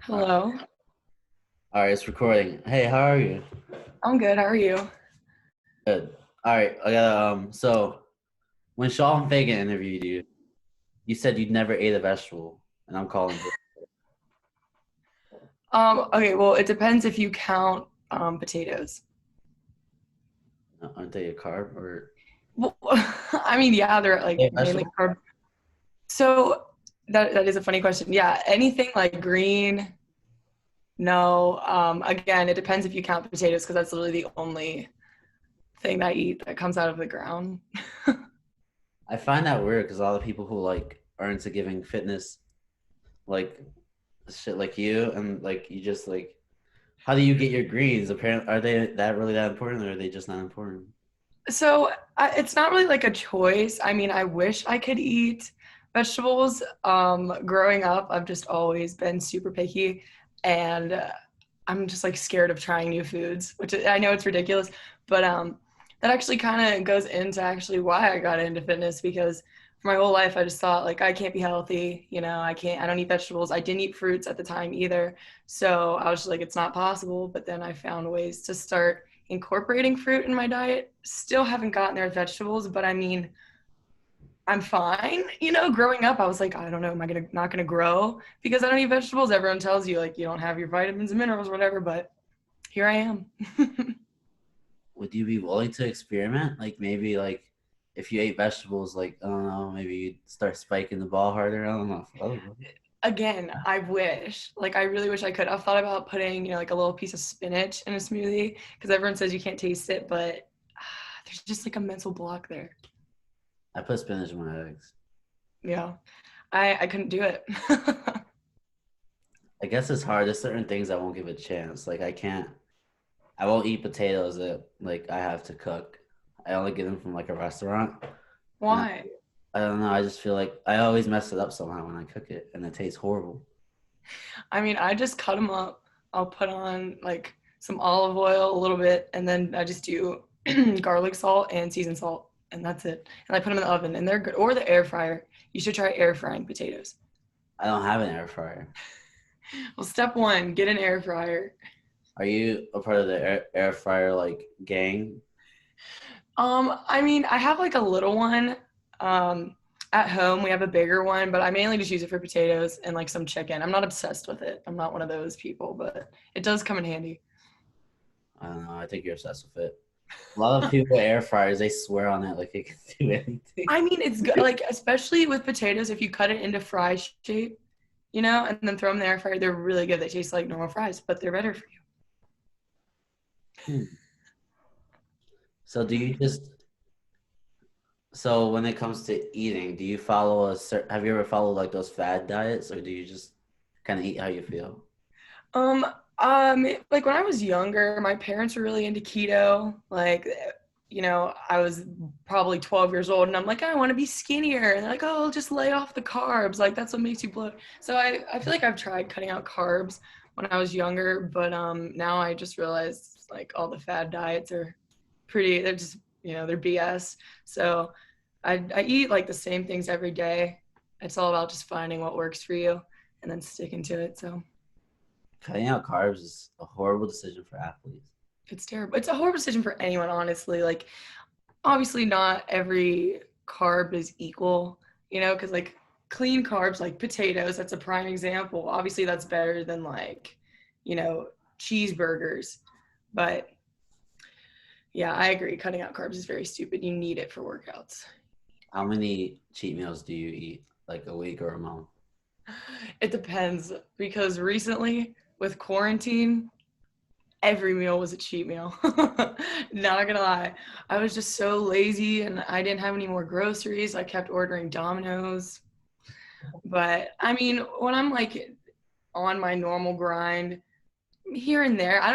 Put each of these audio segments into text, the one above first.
All right. Hello. All right, it's recording. Hey, how are you? I'm good. How are you? Good. All right, I got So when Sean Fagan interviewed you, you said you'd never ate a vegetable, and I'm calling it. Okay, well, it depends if you count potatoes. Aren't they a carb or Well, I mean, yeah, they're a like mainly vegetable? carb. So that is a funny question. Yeah, anything like green, no. Again, it depends if you count potatoes because that's literally the only thing that I eat that comes out of the ground. I find that weird because a lot of people who are into giving fitness like shit like you and you just how do you get your greens? Apparently, are they that important or are they just not important? So it's not really like a choice. I mean, I wish I could eat vegetables. Growing up, I've just always been super picky, and I'm just like scared of trying new foods, which I know it's ridiculous, but that actually kind of goes into actually why I got into fitness because for my whole life I just thought like I can't be healthy, I don't eat vegetables. I didn't eat fruits at the time either. So I was just like it's not possible, but then I found ways to start incorporating fruit in my diet. Still haven't gotten there with vegetables, but I mean, I'm fine. Growing up, I was like, I don't know, am I gonna not gonna grow because I don't eat vegetables? Everyone tells you like you don't have your vitamins and minerals, or whatever. But here I am. Would you be willing to experiment? Like maybe if you ate vegetables, I don't know, maybe you'd start spiking the ball harder. I don't know. Again, I wish, like, I really wish I could. I've thought about putting, like a little piece of spinach in a smoothie because everyone says you can't taste it, but there's just like a mental block there. I put spinach in my eggs. Yeah, I couldn't do it. I guess it's hard. There's certain things I won't give a chance. I won't eat potatoes that I have to cook. I only get them from like a restaurant. And Why? I don't know. I just feel like I always mess it up somehow when I cook it and it tastes horrible. I mean, I just cut them up. I'll put on like some olive oil, a little bit, and then I just do garlic salt and seasoned salt, and that's it. And I put them in the oven, and they're good. Or the air fryer. You should try air frying potatoes. I don't have an air fryer. Well, step one, get an air fryer. Are you a part of the air fryer gang? I mean, I have like a little one. Um, at home, we have a bigger one, but I mainly just use it for potatoes and like some chicken. I'm not obsessed with it. I'm not one of those people, but it does come in handy. I don't know. I think you're obsessed with it. A lot of people with air fryers, they swear on it like it can do anything. I mean, it's good, like, especially with potatoes, if you cut it into fry shape, and then throw them in the air fryer, they're really good. They taste like normal fries, but they're better for you. Hmm. So do you just So when it comes to eating, do you follow have you ever followed like those fad diets or do you just kind of eat how you feel? Um, like when I was younger, my parents were really into keto. Like, I was probably 12 years old and I'm like, I want to be skinnier. And they're like, oh, just lay off the carbs. Like that's what makes you bloat. So I feel like I've tried cutting out carbs when I was younger, but now I just realized like all the fad diets are they're just, they're BS. So I eat like the same things every day. It's all about just finding what works for you and then sticking to it. So Cutting out carbs is a horrible decision for athletes. it's terrible. It's a horrible decision for anyone, honestly. Like, obviously, not every carb is equal, because like clean carbs, like potatoes, that's a prime example. Obviously, that's better than like, you know, cheeseburgers. But yeah, I agree. Cutting out carbs is very stupid. You need it for workouts. How many cheat meals do you eat? Like a week or a month? It depends because recently with quarantine, every meal was a cheat meal. Not gonna lie. I was just so lazy and I didn't have any more groceries. I kept ordering Domino's. But I mean, when I'm like on my normal grind, here and there, I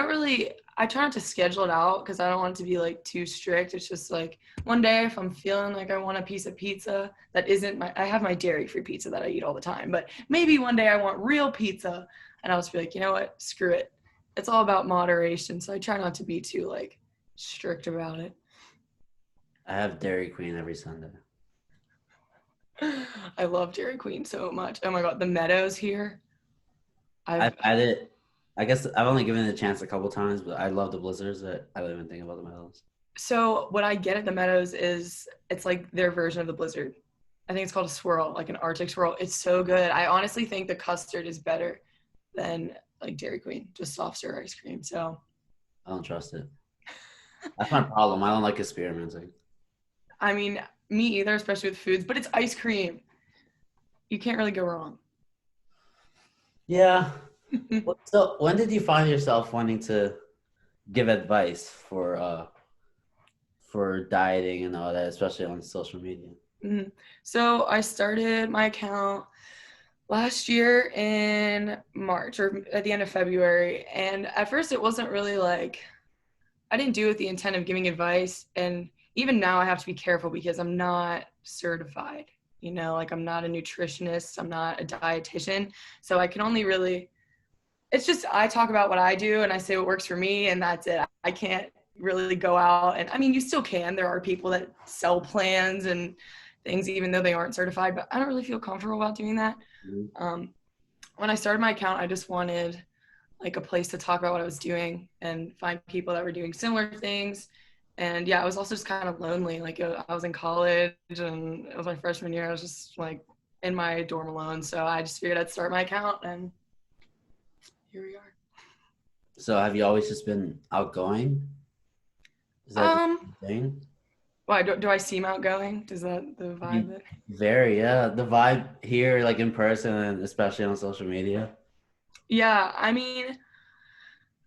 try not to schedule it out because I don't want it to be like too strict. It's just like one day if I'm feeling like I want a piece of pizza that isn't I have my dairy free pizza that I eat all the time, but maybe one day I want real pizza and I'll just be like, you know what, screw it. It's all about moderation. So I try not to be too like strict about it. I have Dairy Queen every Sunday. I love Dairy Queen so much. Oh my God, the Meadows here. I've I've had it. I guess I've only given it a chance a couple times, but I love the blizzards. I don't even think about the medals. So what I get at the Meadows is it's like their version of the Blizzard. I think it's called a swirl, like an Arctic swirl. It's so good. I honestly think the custard is better than like Dairy Queen, just soft serve ice cream. So I don't trust it. That's my problem. I don't like experimenting. I mean, me either, especially with foods, but it's ice cream. You can't really go wrong. Yeah. So when did you find yourself wanting to give advice for dieting and all that, especially on social media? Mhm. So I started my account last year in March or at the end of February. And at first, it wasn't really like, I didn't do it with the intent of giving advice. And even now, I have to be careful because I'm not certified. You know, like I'm not a nutritionist, I'm not a dietitian. So I can only really, it's just I talk about what I do and I say what works for me, and that's it. I can't really go out and I mean, you still can. There are people that sell plans and things, even though they aren't certified, but I don't really feel comfortable about doing that. Mhm. Um, when I started my account, I just wanted like a place to talk about what I was doing and find people that were doing similar things. And yeah, I was also just kind of lonely. Like I was in college and it was my freshman year. I was just like in my dorm alone. So I just figured I'd start my account and here we are. So have you always just been outgoing? Is that just Um, a thing? why do I seem outgoing? Does that the vibe You that very, yeah. The vibe here, like in person and especially on social media. yeah, I mean,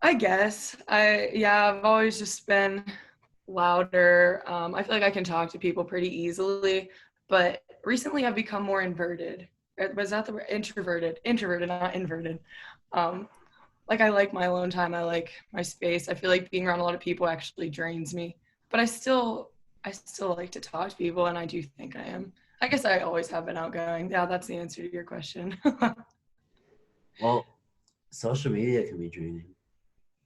I guess I've always just been louder. I feel like I can talk to people pretty easily, but recently I've become more inverted. Was that the word? Introverted? Introverted, not inverted. Um, like I like my alone time. I like my space. I feel like being around a lot of people actually drains me, but I still like to talk to people, and I do think I am. I guess I always have been outgoing. Yeah, that's the answer to your question. Well, social media can be draining,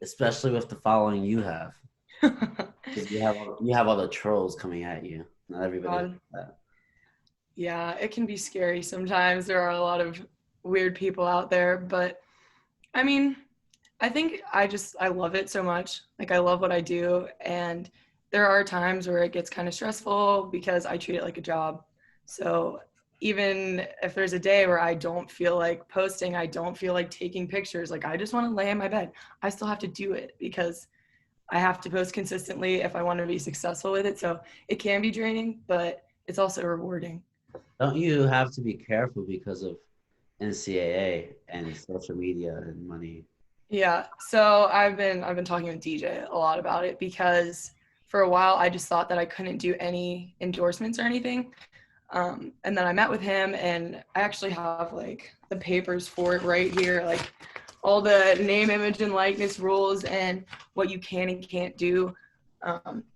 especially with the following you have. Because you have all the trolls coming at you. Not everybody has God. that. Yeah, it can be scary sometimes. There are a lot of weird people out there, but I mean, I think I love it so much. Like I love what I do, and there are times where it gets kind of stressful because I treat it like a job. So even if there's a day where I don't feel like posting, I don't feel like taking pictures, like I just want to lay in my bed, I still have to do it because I have to post consistently if I want to be successful with it. So it can be draining, but it's also rewarding. Don't you have to be careful because of NCAA and social media and money? Yeah. So I've been talking with DJ a lot about it because for a while I just thought that I couldn't do any endorsements or anything. And then I met with him and I actually have like the papers for it right here, like all the name, image, and likeness rules and what you can and can't do.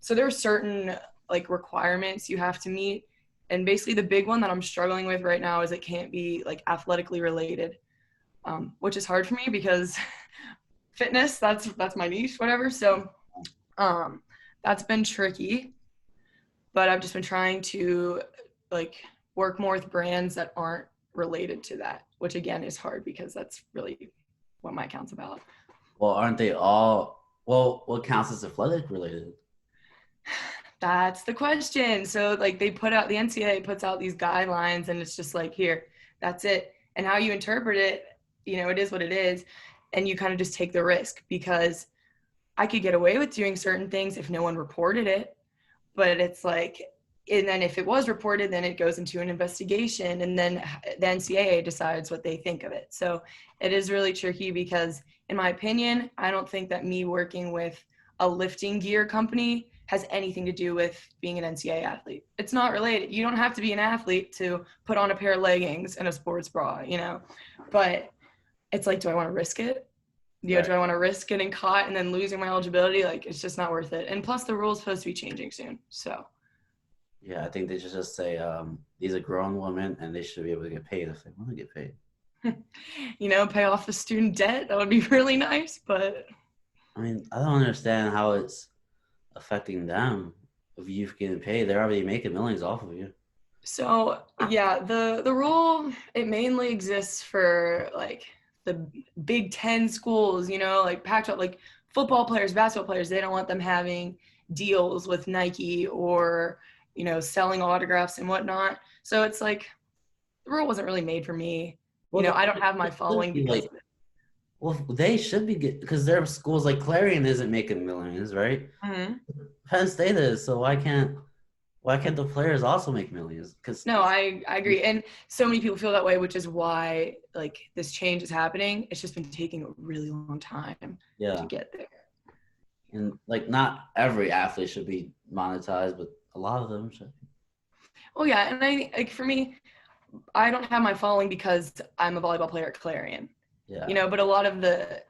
So there are certain like requirements you have to meet. And basically the big one that I'm struggling with right now is it can't be like athletically related, which is hard for me because fitness, that's my niche, whatever. So um, that's been tricky, but I've just been trying to like work more with brands that aren't related to that, which again is hard because that's really what my account's about. Well, aren't they all? Well, what counts as athletic related? That's the question. So like they put out the NCAA puts out these guidelines and it's just like here, that's it. And how you interpret it, you know, it is what it is. And you kind of just take the risk because I could get away with doing certain things if no one reported it, but it's like, and then if it was reported, then it goes into an investigation, and then the NCAA decides what they think of it. So it is really tricky because, in my opinion, I don't think that me working with a lifting gear company has anything to do with being an NCAA athlete. It's not related. You don't have to be an athlete to put on a pair of leggings and a sports bra, you know, but it's like, do I want to risk it? You know, Right. do I want to risk getting caught and then losing my eligibility? Like, it's just not worth it. And plus, the rule's supposed to be changing soon. So, Yeah, I think they should just say these are grown women and they should be able to get paid if they want to get paid. you know, pay off the student debt. That would be really nice. But I mean, I don't understand how it's affecting them of you getting paid. They're already making millions off of you. so, yeah, the rule, it mainly exists for like the Big Ten schools, you know, like Pac-12, like football players, basketball players, they don't want them having deals with Nike or, you know, selling autographs and whatnot. So it's like the rule wasn't really made for me. You Well, know, I don't have my it should following be because like, of it. well, they should be good because their schools like Clarion isn't making millions, right? Mm-hmm. Penn State is, so why can't the players also make millions? Because No, I agree. And so many people feel that way, which is why like this change is happening. It's just been taking a really long time to yeah, get there. and like not every athlete should be monetized, but a lot of them should. Oh yeah, and I like for me, I don't have my following because I'm a volleyball player at Clarion. You Yeah, know, but a lot of the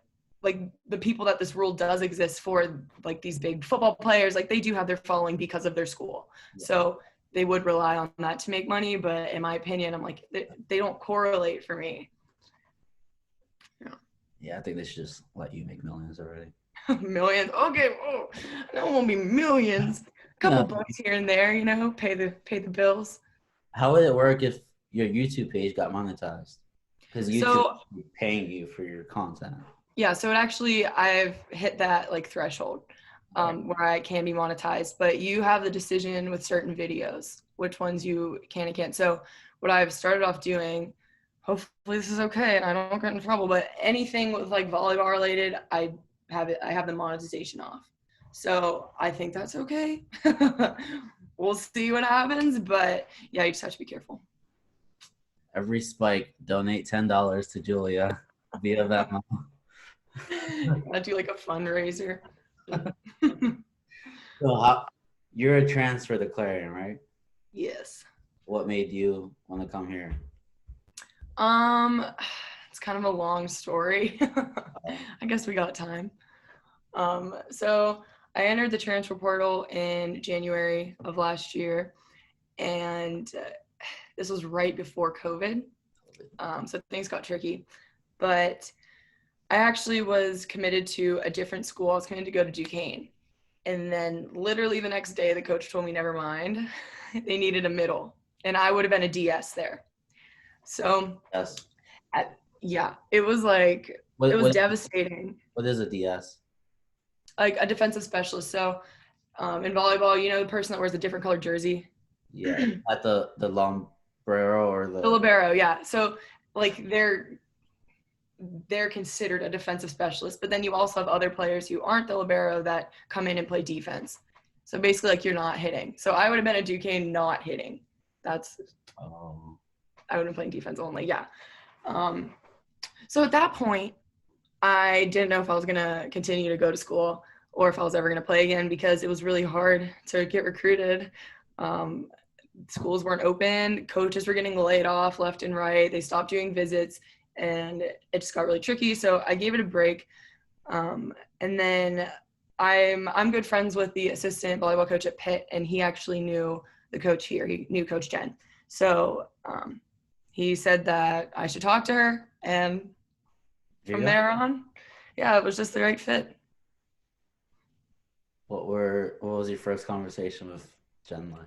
people that this rule does exist for, like these big football players, like they do have their following because of their school. yeah, So they would rely on that to make money, but in my opinion, I'm like they don't correlate for me. yeah. I think they should just let you make millions already. Millions. Okay, oh, that won't be millions. A couple No. bucks here and there, you know, pay the bills. How would it work if your YouTube page got monetized? Because YouTube So is paying you for your content. yeah, so it actually I've hit that like threshold Right. where I can be monetized, but you have the decision with certain videos which ones you can and can't. So what I've started off doing, hopefully this is okay and I don't get in trouble, but anything with like volleyball related, I have the monetization off. So I think that's okay. We'll see what happens, but yeah, you just have to be careful. Every spike, donate $10 to Julia via Venmo. Gotta do like a fundraiser. So you're a transfer to Clarion, right? Yes. What made you want to come here? Um, it's kind of a long story. Oh, I guess we got time. So I entered the transfer portal in January of last year, and this was right before COVID. So things got tricky, but I actually was committed to a different school. I was committed to go to Duquesne. And then literally the next day, the coach told me, never mind. They needed a middle. And I would have been a DS there. So yes. yeah, it was like, it What was what devastating. what is a DS? Like a defensive specialist. So in volleyball, you know, the person that wears a different colored jersey, Yeah, at the Lombrero or the the libero. Yeah. So like they're considered a defensive specialist, but then you also have other players who aren't the libero that come in and play defense. So basically, like you're not hitting. So I would have been a Duquesne not hitting. That's oh I would have been playing defense only. Yeah. Um, so at that point, I didn't know if I was gonna continue to go to school or if I was ever gonna play again because it was really hard to get recruited. Um, Schools weren't open, coaches were getting laid off left and right. They stopped doing visits, and it just got really tricky. So I gave it a break, and then I'm good friends with the assistant volleyball coach at Pitt, and he actually knew the coach here. He knew Coach Jen, so he said that I should talk to her, and here you from go. there on, yeah, it was just the right fit. What was your first conversation with Jen like?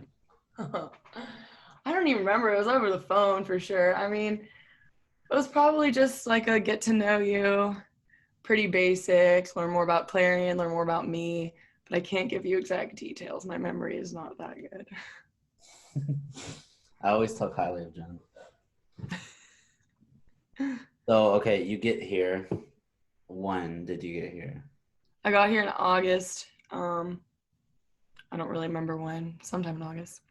I don't even remember. It was over the phone for sure. I mean, it was probably just like a get to know you, pretty basics, learn more about Clarion, learn more about me, but I can't give you exact details. My memory is not that good. I always talk highly of Jen. So okay, you get here. When did you get here? I got here in August. I don't really remember when, sometime in August.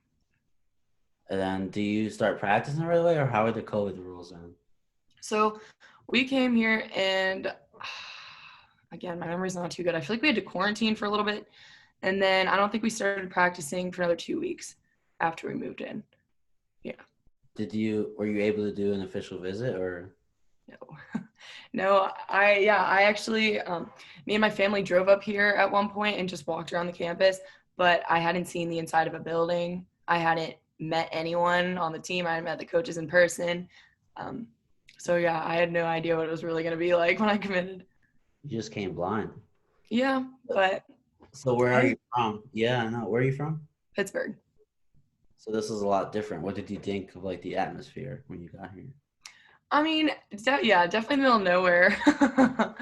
And then do you start practicing right away, or how are the COVID rules then? So we came here and again, my memory's not too good. I feel like we had to quarantine for a little bit. And then I don't think we started practicing for another 2 weeks after we moved in. Yeah. Were you able to do an official visit or? No, no, I actually, me and my family drove up here at one point and just walked around the campus, but I hadn't seen the inside of a building. I hadn't met anyone on the team. I hadn't met the coaches in person. So yeah, I had no idea what it was really going to be like when I committed. You just came blind. Yeah, but So where are hey, you from? Yeah, I know. Where are you from? Pittsburgh. So this is a lot different. What did you think of like the atmosphere when you got here? I mean, yeah, definitely middle of nowhere. Yeah.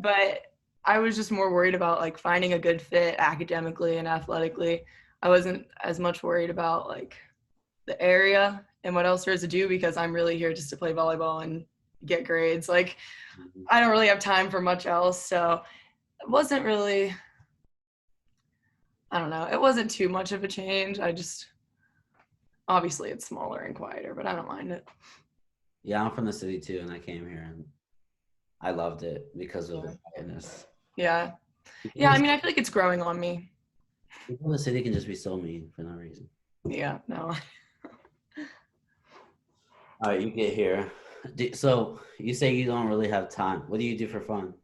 But I was just more worried about like finding a good fit academically and athletically. I wasn't as much worried about like the area and what else there is to do because I'm really here just to play volleyball and get grades. Like Mhm. I don't really have time for much else. So it wasn't really, I don't know, it wasn't too much of a change. I just, obviously it's smaller and quieter, but I don't mind it. Yeah, I'm from the city too, and I came here and I loved it because of Yeah. the quietness. Yeah. People Yeah. in I the, mean, I feel like it's growing on me. people in the city can just be so mean for no reason. Yeah. No. All right, you get here. So you say you don't really have time. What do you do for fun?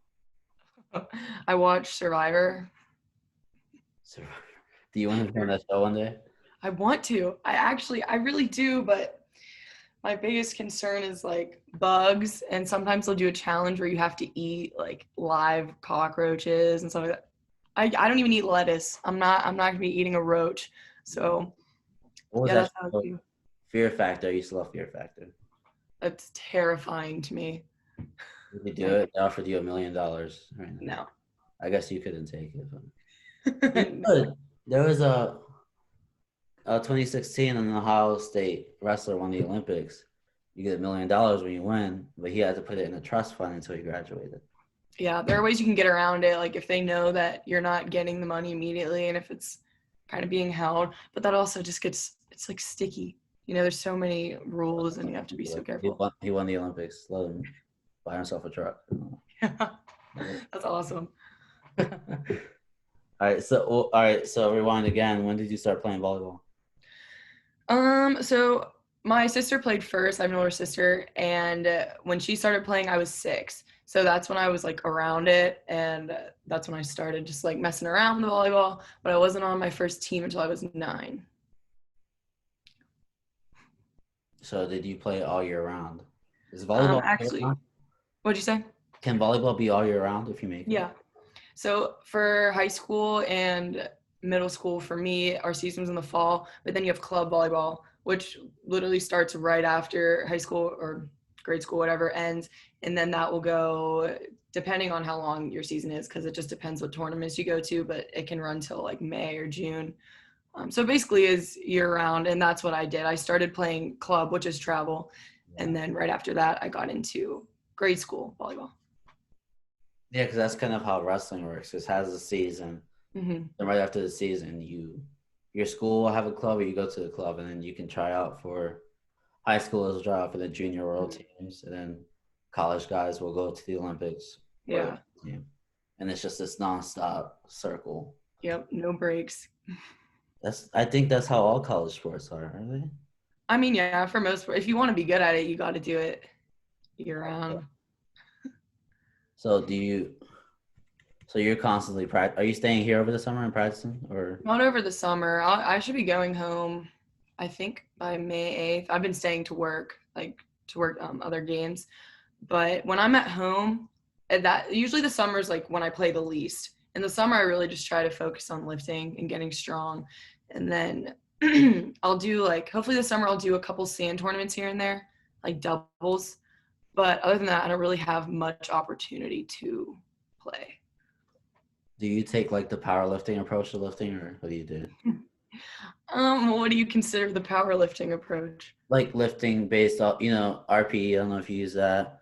I watch Survivor. So, do you want to be on that show one day? I want to. I really do, but my biggest concern is like bugs, and sometimes they'll do a challenge where you have to eat like live cockroaches and stuff like that. I don't even eat lettuce. I'm not gonna be eating a roach. So What was yeah, that that's how I show? feel. Fear Factor. I used to love Fear Factor. That's terrifying to me. Would you do Like it? They offered you $1 million right now. no. I guess you couldn't take it, but you could. There was a 2016 an Ohio State wrestler won the Olympics. You get $1 million when you win, but he had to put it in a trust fund until he graduated. Yeah, there are ways you can get around it. Like if they know that you're not getting the money immediately and if it's kind of being held, but that also just gets, it's like sticky. You know, there's so many rules and you have to be so careful. He won the Olympics. Let him buy himself a truck. Yeah, that's awesome. All right, so rewind again. When did you start playing volleyball? So my sister played first. I have an older sister, and when she started playing, I was 6. So that's when I was like around it, and that's when I started just like messing around with the volleyball. But I wasn't on my first team until I was 9. So did you play all year round? Is volleyball all year Actually, round? what'd you say? Can volleyball be all year round if you make it? Yeah. So for high school and middle school, for me, our season was in the fall, but then you have club volleyball, which literally starts right after high school or grade school, whatever ends. And then that will go depending on how long your season is, because it just depends what tournaments you go to, but it can run till like May or June. So basically is year round. And that's what I did. I started playing club, which is travel. Yeah. And then right after that, I got into grade school volleyball. Yeah, because that's kind of how wrestling works. It has a season, Mm-hmm. and right after the season, your school will have a club, or you go to the club, and then you can try out for high school as a try out for the junior world teams, and then college guys will go to the Olympics for the Yeah. team, and it's just this nonstop circle. Yep. No breaks. I think that's how all college sports are they? I mean, yeah, for most, if you want to be good at it, you got to do it year round. So do you? So you're constantly practice. Are you staying here over the summer and practicing, or? Not over the summer. I should be going home, I think by May 8th. I've been staying to work, like to work other games. But when I'm at home, that usually the summer is like when I play the least. In the summer, I really just try to focus on lifting and getting strong. And then I'll do like, hopefully this summer, I'll do a couple sand tournaments here and there, like doubles. But other than that, I don't really have much opportunity to play. Do you take like the powerlifting approach to lifting, or what do you do? What do you consider the powerlifting approach? Like lifting based off, RPE. I don't know if you use that.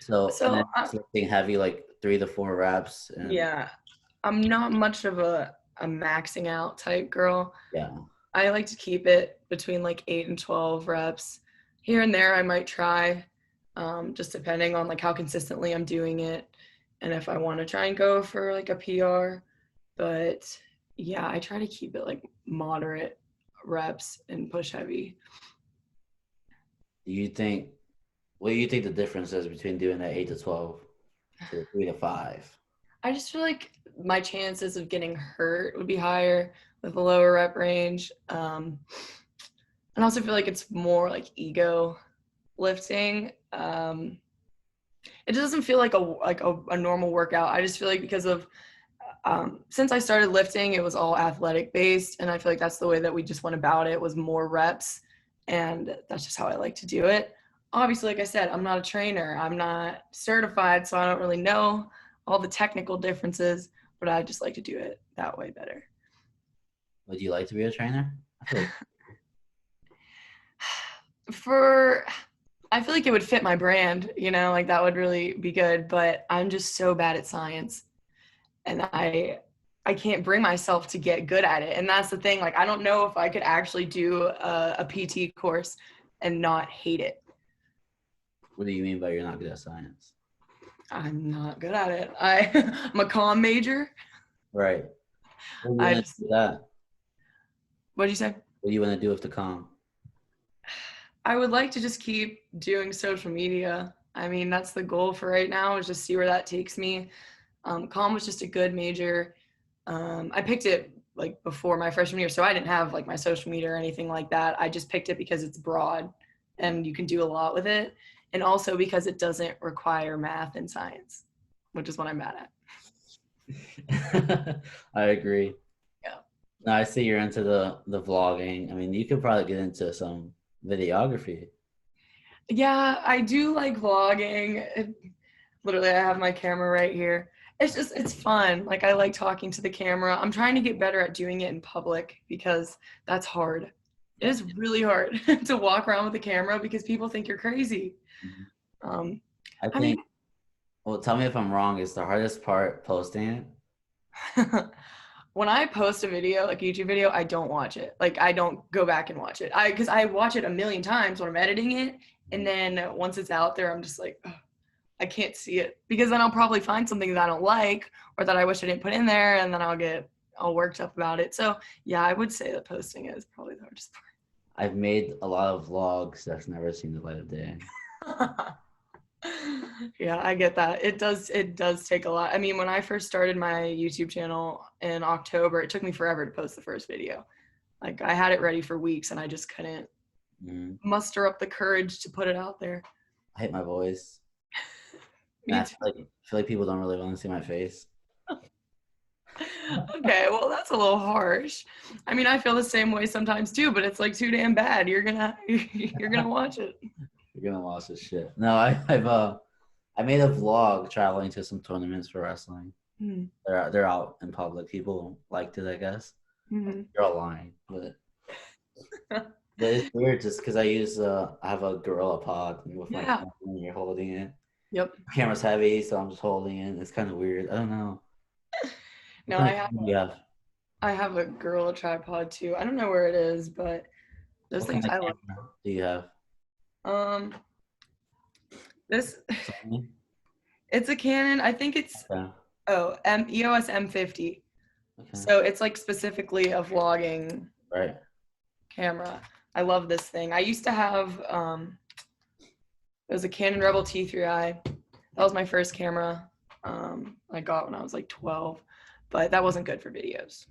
So and then So, just lifting heavy, like 3 to 4 reps, and yeah, I'm not much of a maxing out type girl. yeah. I like to keep it between like 8 and 12 reps. Here and there, I might try, just depending on like how consistently I'm doing it and if I want to try and go for like a PR. But yeah, I try to keep it like moderate reps and push heavy. Do you think? What do you think the difference is between doing that 8 to 12 to 3 to 5? I just feel like my chances of getting hurt would be higher with a lower rep range. And also feel like it's more like ego lifting. It doesn't feel like a normal workout. I just feel like because of since I started lifting, it was all athletic based, and I feel like that's the way that we just went about it was more reps, and that's just how I like to do it. obviously, like I said, I'm not a trainer. I'm not certified, so I don't really know all the technical differences, but I just like to do it that way better. Would you like to be a trainer? I feel like For I feel like it would fit my brand, like that would really be good, but I'm just so bad at science and I can't bring myself to get good at it. And that's the thing, like I don't know if I could actually do a PT course and not hate it. what do you mean by you're not good at science? I'm not good at it. I'm a comm major. Right. What do you I want to just do with that? What'd you say? What do you want to do with the calm? I would like to just keep doing social media. I mean, that's the goal for right now, is just see where that takes me. Comm was just a good major. I picked it like before my freshman year, so I didn't have like my social media or anything like that. I just picked it because it's broad and you can do a lot with it, and also because it doesn't require math and science, which is what I'm bad I agree. at. No, I see you're into the vlogging. I mean, you could probably get into some videography. Yeah, I do like vlogging. Literally, I have my camera right here. It's fun. Like, I like talking to the camera. I'm trying to get better at doing it in public because that's hard. It Yeah. is really hard to walk around with a camera because people think you're crazy. Mhm. Um, I I think, mean, well, tell me if I'm wrong, is the hardest part posting it? when I post a video, like a YouTube video, I don't watch it. Like I don't go back and watch it. Because I watch it a million times when I'm editing it, and then once it's out there, I'm just like, ugh, I can't see it because then I'll probably find something that I don't like or that I wish I didn't put in there, and then I'll get all worked up about it. So yeah, I would say that posting is probably the hardest I've made a lot of vlogs that's never seen the light of day. part. Yeah, I get that. It does take a lot. I mean, when I first started my YouTube channel in October, it took me forever to post the first video. Like I had it ready for weeks and I just couldn't Mm. muster up the courage to put it out there. I hate my voice. And Me too. I feel like people don't really want to see my face. Okay, well that's a little harsh. I mean, I feel the same way sometimes too, but it's like too damn bad. You're gonna watch it. You're gonna watch this shit. No, I made a vlog traveling to some tournaments for wrestling. Mm-hmm. They're out in public. People liked it, I guess. You're all lying, but it's weird just because I have a gorilla pod with my Yeah. camera and you're holding it. Yep. Camera's heavy, so I'm just holding it. It's kind of weird. I don't know. What No, kind I of have camera do you have? I have a Gorilla tripod too. I don't know where it is, but those What kind things of I love. camera do you have? Um, this Sony? it's a Canon. I think it's Okay. EOS M50. Okay. So it's like specifically a vlogging Right. camera. I love this thing. I used to have it was a Canon Rebel T3i. That was my first camera. I got when I was like 12, but that wasn't good for videos.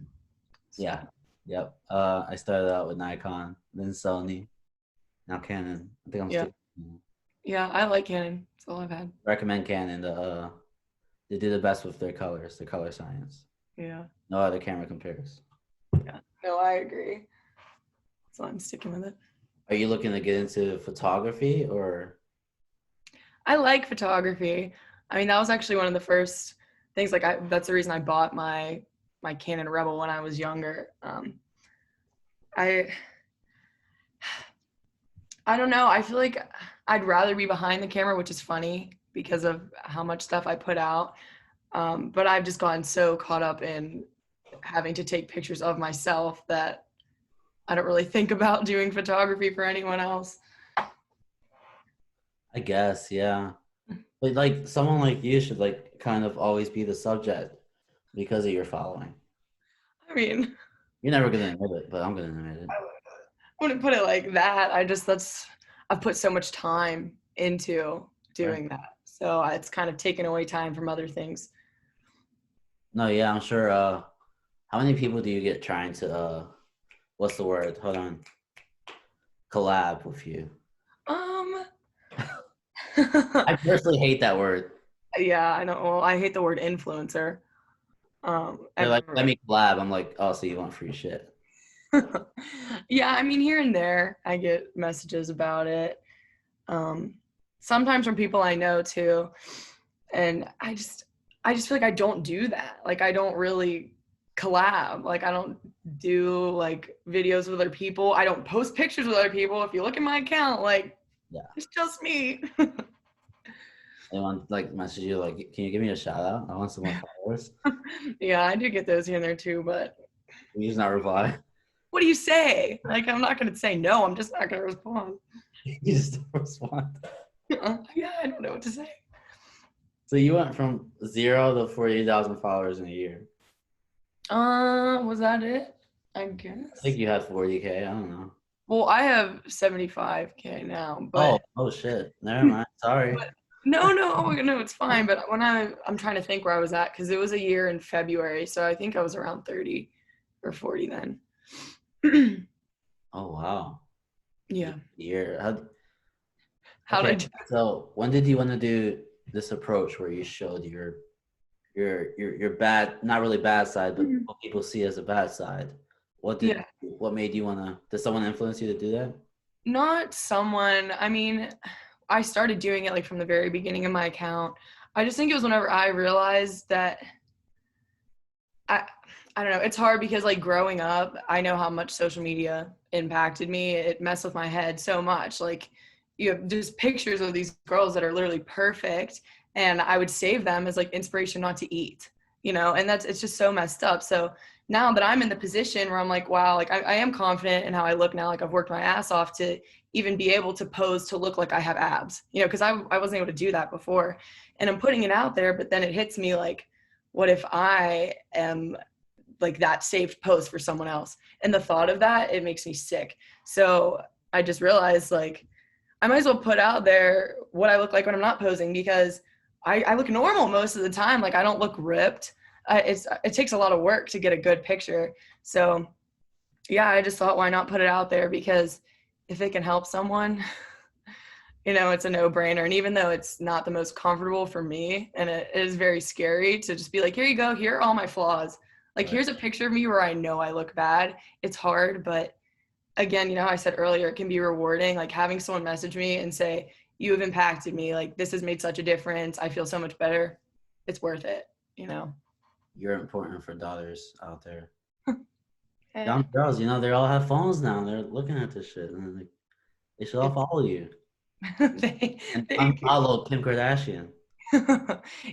So, Yeah. Yep. I started out with Nikon, then Sony, now Canon. I think I'm yeah, still yeah, I like Canon. That's all I've had. recommend Canon. They do the best with their colors, the color science. Yeah, No other camera compares. yeah. No, I agree. So I'm sticking with it. Are you looking to get into photography or? I like photography. I mean, that was actually one of the first things. Like, that's the reason I bought my Canon Rebel when I was younger. I I don't know. I feel like I'd rather be behind the camera, which is funny because of how much stuff I put out. But I've just gotten so caught up in having to take pictures of myself that I don't really think about doing photography for anyone else. I guess, yeah. But like someone like you should like kind of always be the subject because of your following. I mean, You're never gonna admit it, but I'm gonna admit it. I wouldn't put it like that. I've put so much time into Right? doing that. So it's kind of taken away time from other things. No, yeah, I'm sure. How many people do you get trying to what's the word? Hold on. Collab with you. Um, I personally hate that word. yeah, I know. Well, I hate the word influencer. They're like, let Everybody. me collab. I'm like, oh, so you want free shit. Yeah, I mean, here and there, I get messages about it. Sometimes from people I know too, and I just feel like I don't do that. Like I don't really collab. Like I don't do like videos with other people. I don't post pictures with other people. If you look at my account, like Yeah. it's just me. They want like message you like, can you give me a shout out? I want some more followers. Yeah, I do get those here and there too, but You just not reply. what do you say? Like I'm not gonna say no, I'm just not gonna respond. You just don't respond. Yeah, I don't know what to say. So you went from 0 to 40,000 followers in a year. Was that it? I I think guess. you had 40K. I don't know. Well, I have 75K now, Oh, but oh shit. Never mind. Sorry. but no, oh, no, it's fine. But when I'm trying to think where I was at because it was a year in February, so I think I was around 30 or 40 then. Oh wow. Yeah. Year. How Okay. did I So when did you want to do this approach where you showed your bad, not really bad side, but do? what people see as a bad side? Yeah. What made you wanna? Did someone influence you to do that? Not someone. I mean, I started doing it like from the very beginning of my account. I just think it was whenever I realized that I I don't know, it's hard because like growing up, I know how much social media impacted me. It messed with my head so much. Like you have just pictures of these girls that are literally perfect and I would save them as like inspiration not to eat, and it's just so messed up. So now that I'm in the position where I'm like, wow, like I am confident in how I look now, like I've worked my ass off to even be able to pose to look like I have abs, because I wasn't able to do that before. And I'm putting it out there, but then it hits me like, what if I am like that saved post for someone else? And the thought of that, it makes me sick. So I just realized like I might as well put out there what I look like when I'm not posing because I look normal most of the time. Like I don't look ripped. It takes a lot of work to get a good picture. So yeah, I just thought why not put it out there because if it can help someone, it's a no-brainer. And even though it's not the most comfortable for me and it is very scary to just be like, here you go, here are all my flaws, like Right. here's a picture of me where I know I look bad. It's hard, but again, I said earlier, it can be rewarding, like having someone message me and say, you have impacted me, like this has made such a difference, I feel so much better. It's worth it. You're important for daughters out there. Eh. Young girls, they all have phones now. They're looking at this shit, and they're like, they should all follow you they, and they unfollow Kim Kardashian.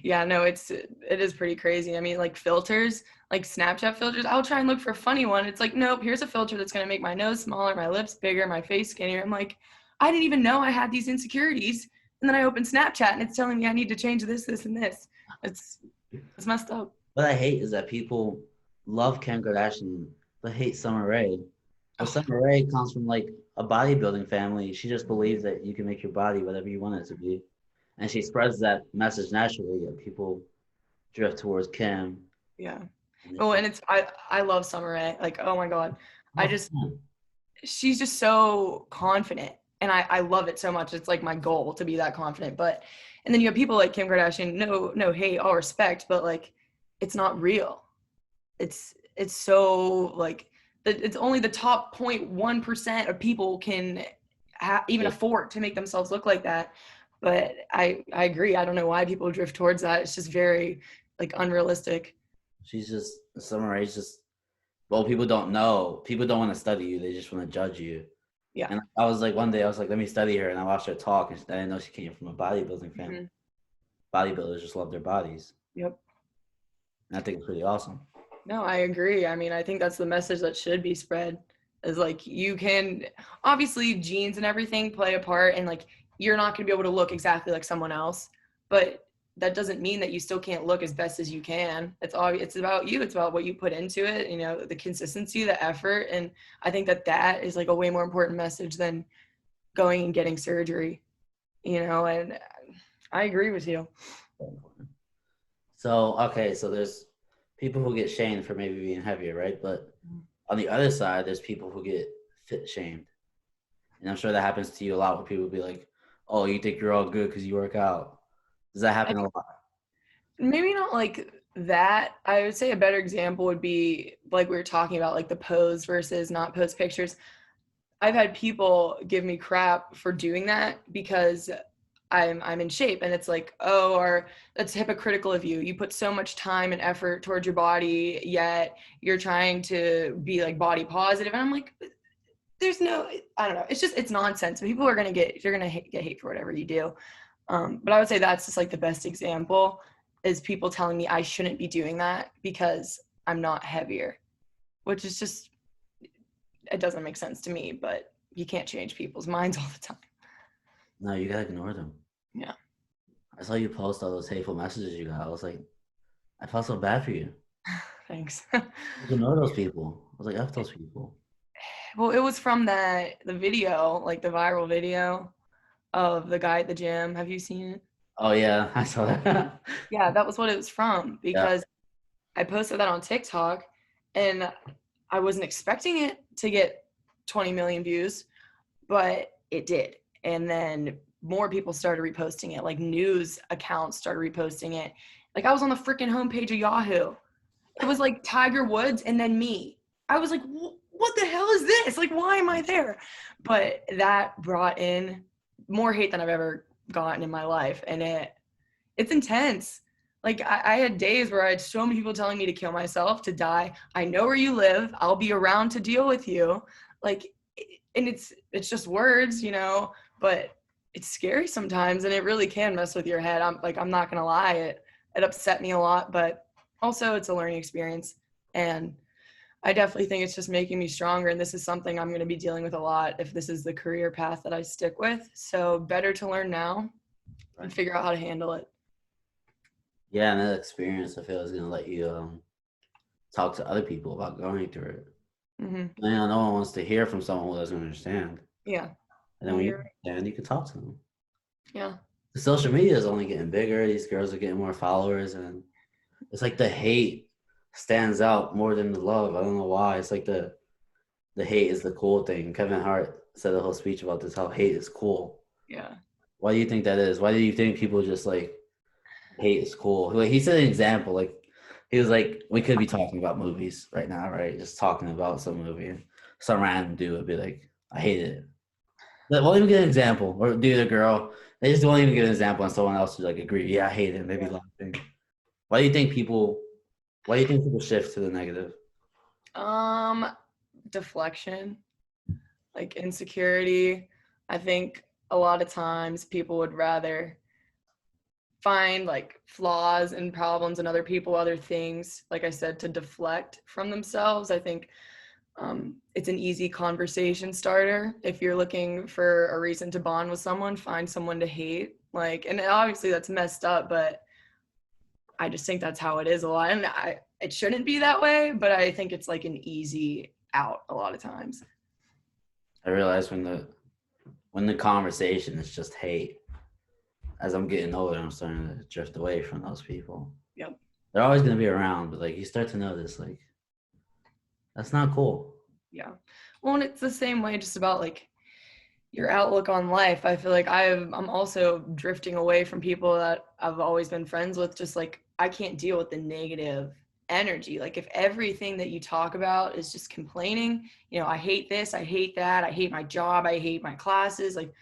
yeah, no, it is pretty crazy. I mean, like filters, like Snapchat filters, I'll try and look for a funny one. It's like, nope, here's a filter that's gonna make my nose smaller, my lips bigger, my face skinnier. I'm like, I didn't even know I had these insecurities. And then I open Snapchat and it's telling me I need to change this, and this. It's it's messed up. What I hate is that people love Kim Kardashian but hate Summer Rae. But Oh, Summer Rae comes from like a bodybuilding family. She just believes that you can make your body whatever you want it to be, and she spreads that message naturally. And people drift towards Kim, yeah. and it's Oh, just and I love Summer Rae. Like, oh my God. I oh, just fun. she's just so confident and I love it so much. It's like my goal to be that confident. But and then you have people like Kim Kardashian, no hate, all respect, but like it's not real. It's so like it's only the top 0.1% of people can even Yeah, afford to make themselves look like that. But I agree. I don't know why people drift towards that. It's just very like unrealistic. she's just Summer Rae's just well, people don't know. People don't want to study you. They just want to judge you. Yeah. And I was like, one day I was like, let me study her, and I watched her talk, and I didn't know she came from a bodybuilding family. Mm-hmm. Bodybuilders just love their bodies, Yep. and I think it's pretty awesome. No, I agree. I mean, I think that's the message that should be spread is like you can obviously genes and everything play a part and like you're not going to be able to look exactly like someone else, but that doesn't mean that you still can't look as best as you can. It's about you. It's about what you put into it, the consistency, the effort, and I think that is like a way more important message than going and getting surgery, and I agree with you. So okay, so there's people who get shamed for maybe being heavier, right? But on the other side, there's people who get fit shamed, and I'm sure that happens to you a lot. Where people be like, "Oh, you think you're all good because you work out." Does that happen a lot? Maybe not like that. I would say a better example would be like we were talking about, like the pose versus not pose pictures. I've had people give me crap for doing that because I'm in shape, and it's like, oh, or that's hypocritical of you. You put so much time and effort towards your body, yet you're trying to be like body positive. And I'm like, there's no, I don't know. It's nonsense. People are you're gonna get hate for whatever you do. But I would say that's just like the best example is people telling me I shouldn't be doing that because I'm not heavier, which is just, it doesn't make sense to me, but you can't change people's minds all the time. No, you gotta ignore them. Yeah. I saw you post all those hateful messages you got. I was like, I felt so bad for you. Thanks. Ignore those people. I was like, F those people. Well, it was from the video, like the viral video of the guy at the gym. Have you seen it? Oh yeah, I saw that. Yeah, that was what it was from Yeah. because I posted that on TikTok and I wasn't expecting it to get 20 million views, but it did. And then more people started reposting it, like news accounts started reposting it. Like I was on the freaking homepage of Yahoo. It was like Tiger Woods and then me. I was like, what the hell is this? Like, why am I there? But that brought in more hate than I've ever gotten in my life. And it's intense. Like I had days where I had so many people telling me to kill myself, to die. I know where you live. I'll be around to deal with you. Like, and it's just words, you know, but it's scary sometimes, and it really can mess with your head. I'm not gonna lie, it upset me a lot, but also it's a learning experience, and I definitely think it's just making me stronger. And this is something I'm going to be dealing with a lot if this is the career path that I stick with. So better to learn now and figure out how to handle it. Yeah, and that experience I feel is gonna let you talk to other people about going through it. Mm-hmm. You know, no one wants to hear from someone who doesn't understand. Yeah. And then No, when you you're right. understand, you can talk to them. Yeah. The social media is only getting bigger. These girls are getting more followers, and it's like the hate stands out more than the love. I don't know why. It's like the hate is the cool thing. Kevin Hart said a whole speech about this, how hate is cool. Yeah. Why do you think that is? Why do you think people just like hate is cool? Like, he said an example, like he was like, we could be talking about movies right now, right? Just talking about some movie, and some random dude would be like, I hate it. Like, won't even get an example, or dude or girl, they just won't even give an example, and someone else would like agree, yeah, I hate it, maybe Yeah. laughing. Why do you think people? Why do you think people shift to the negative? Um, Deflection, like insecurity. I think a lot of times people would rather find like flaws and problems in other people, other things, like I said, to deflect from themselves. I think it's an easy conversation starter. If you're looking for a reason to bond with someone, find someone to hate. Like, and obviously that's messed up, but I just think that's how it is a lot. And it shouldn't be that way, but I think it's like an easy out a lot of times. I realize when the conversation is just hate, as I'm getting older, I'm starting to drift away from those people. Yep. They're always gonna be around, but like you start to notice, like that's not cool. Yeah. Well, and it's the same way just about like your outlook on life. I feel like I'm also drifting away from people that I've always been friends with. Just like I can't deal with the negative energy. Like if everything that you talk about is just complaining, you know, I hate this, I hate that, I hate my job, I hate my classes, like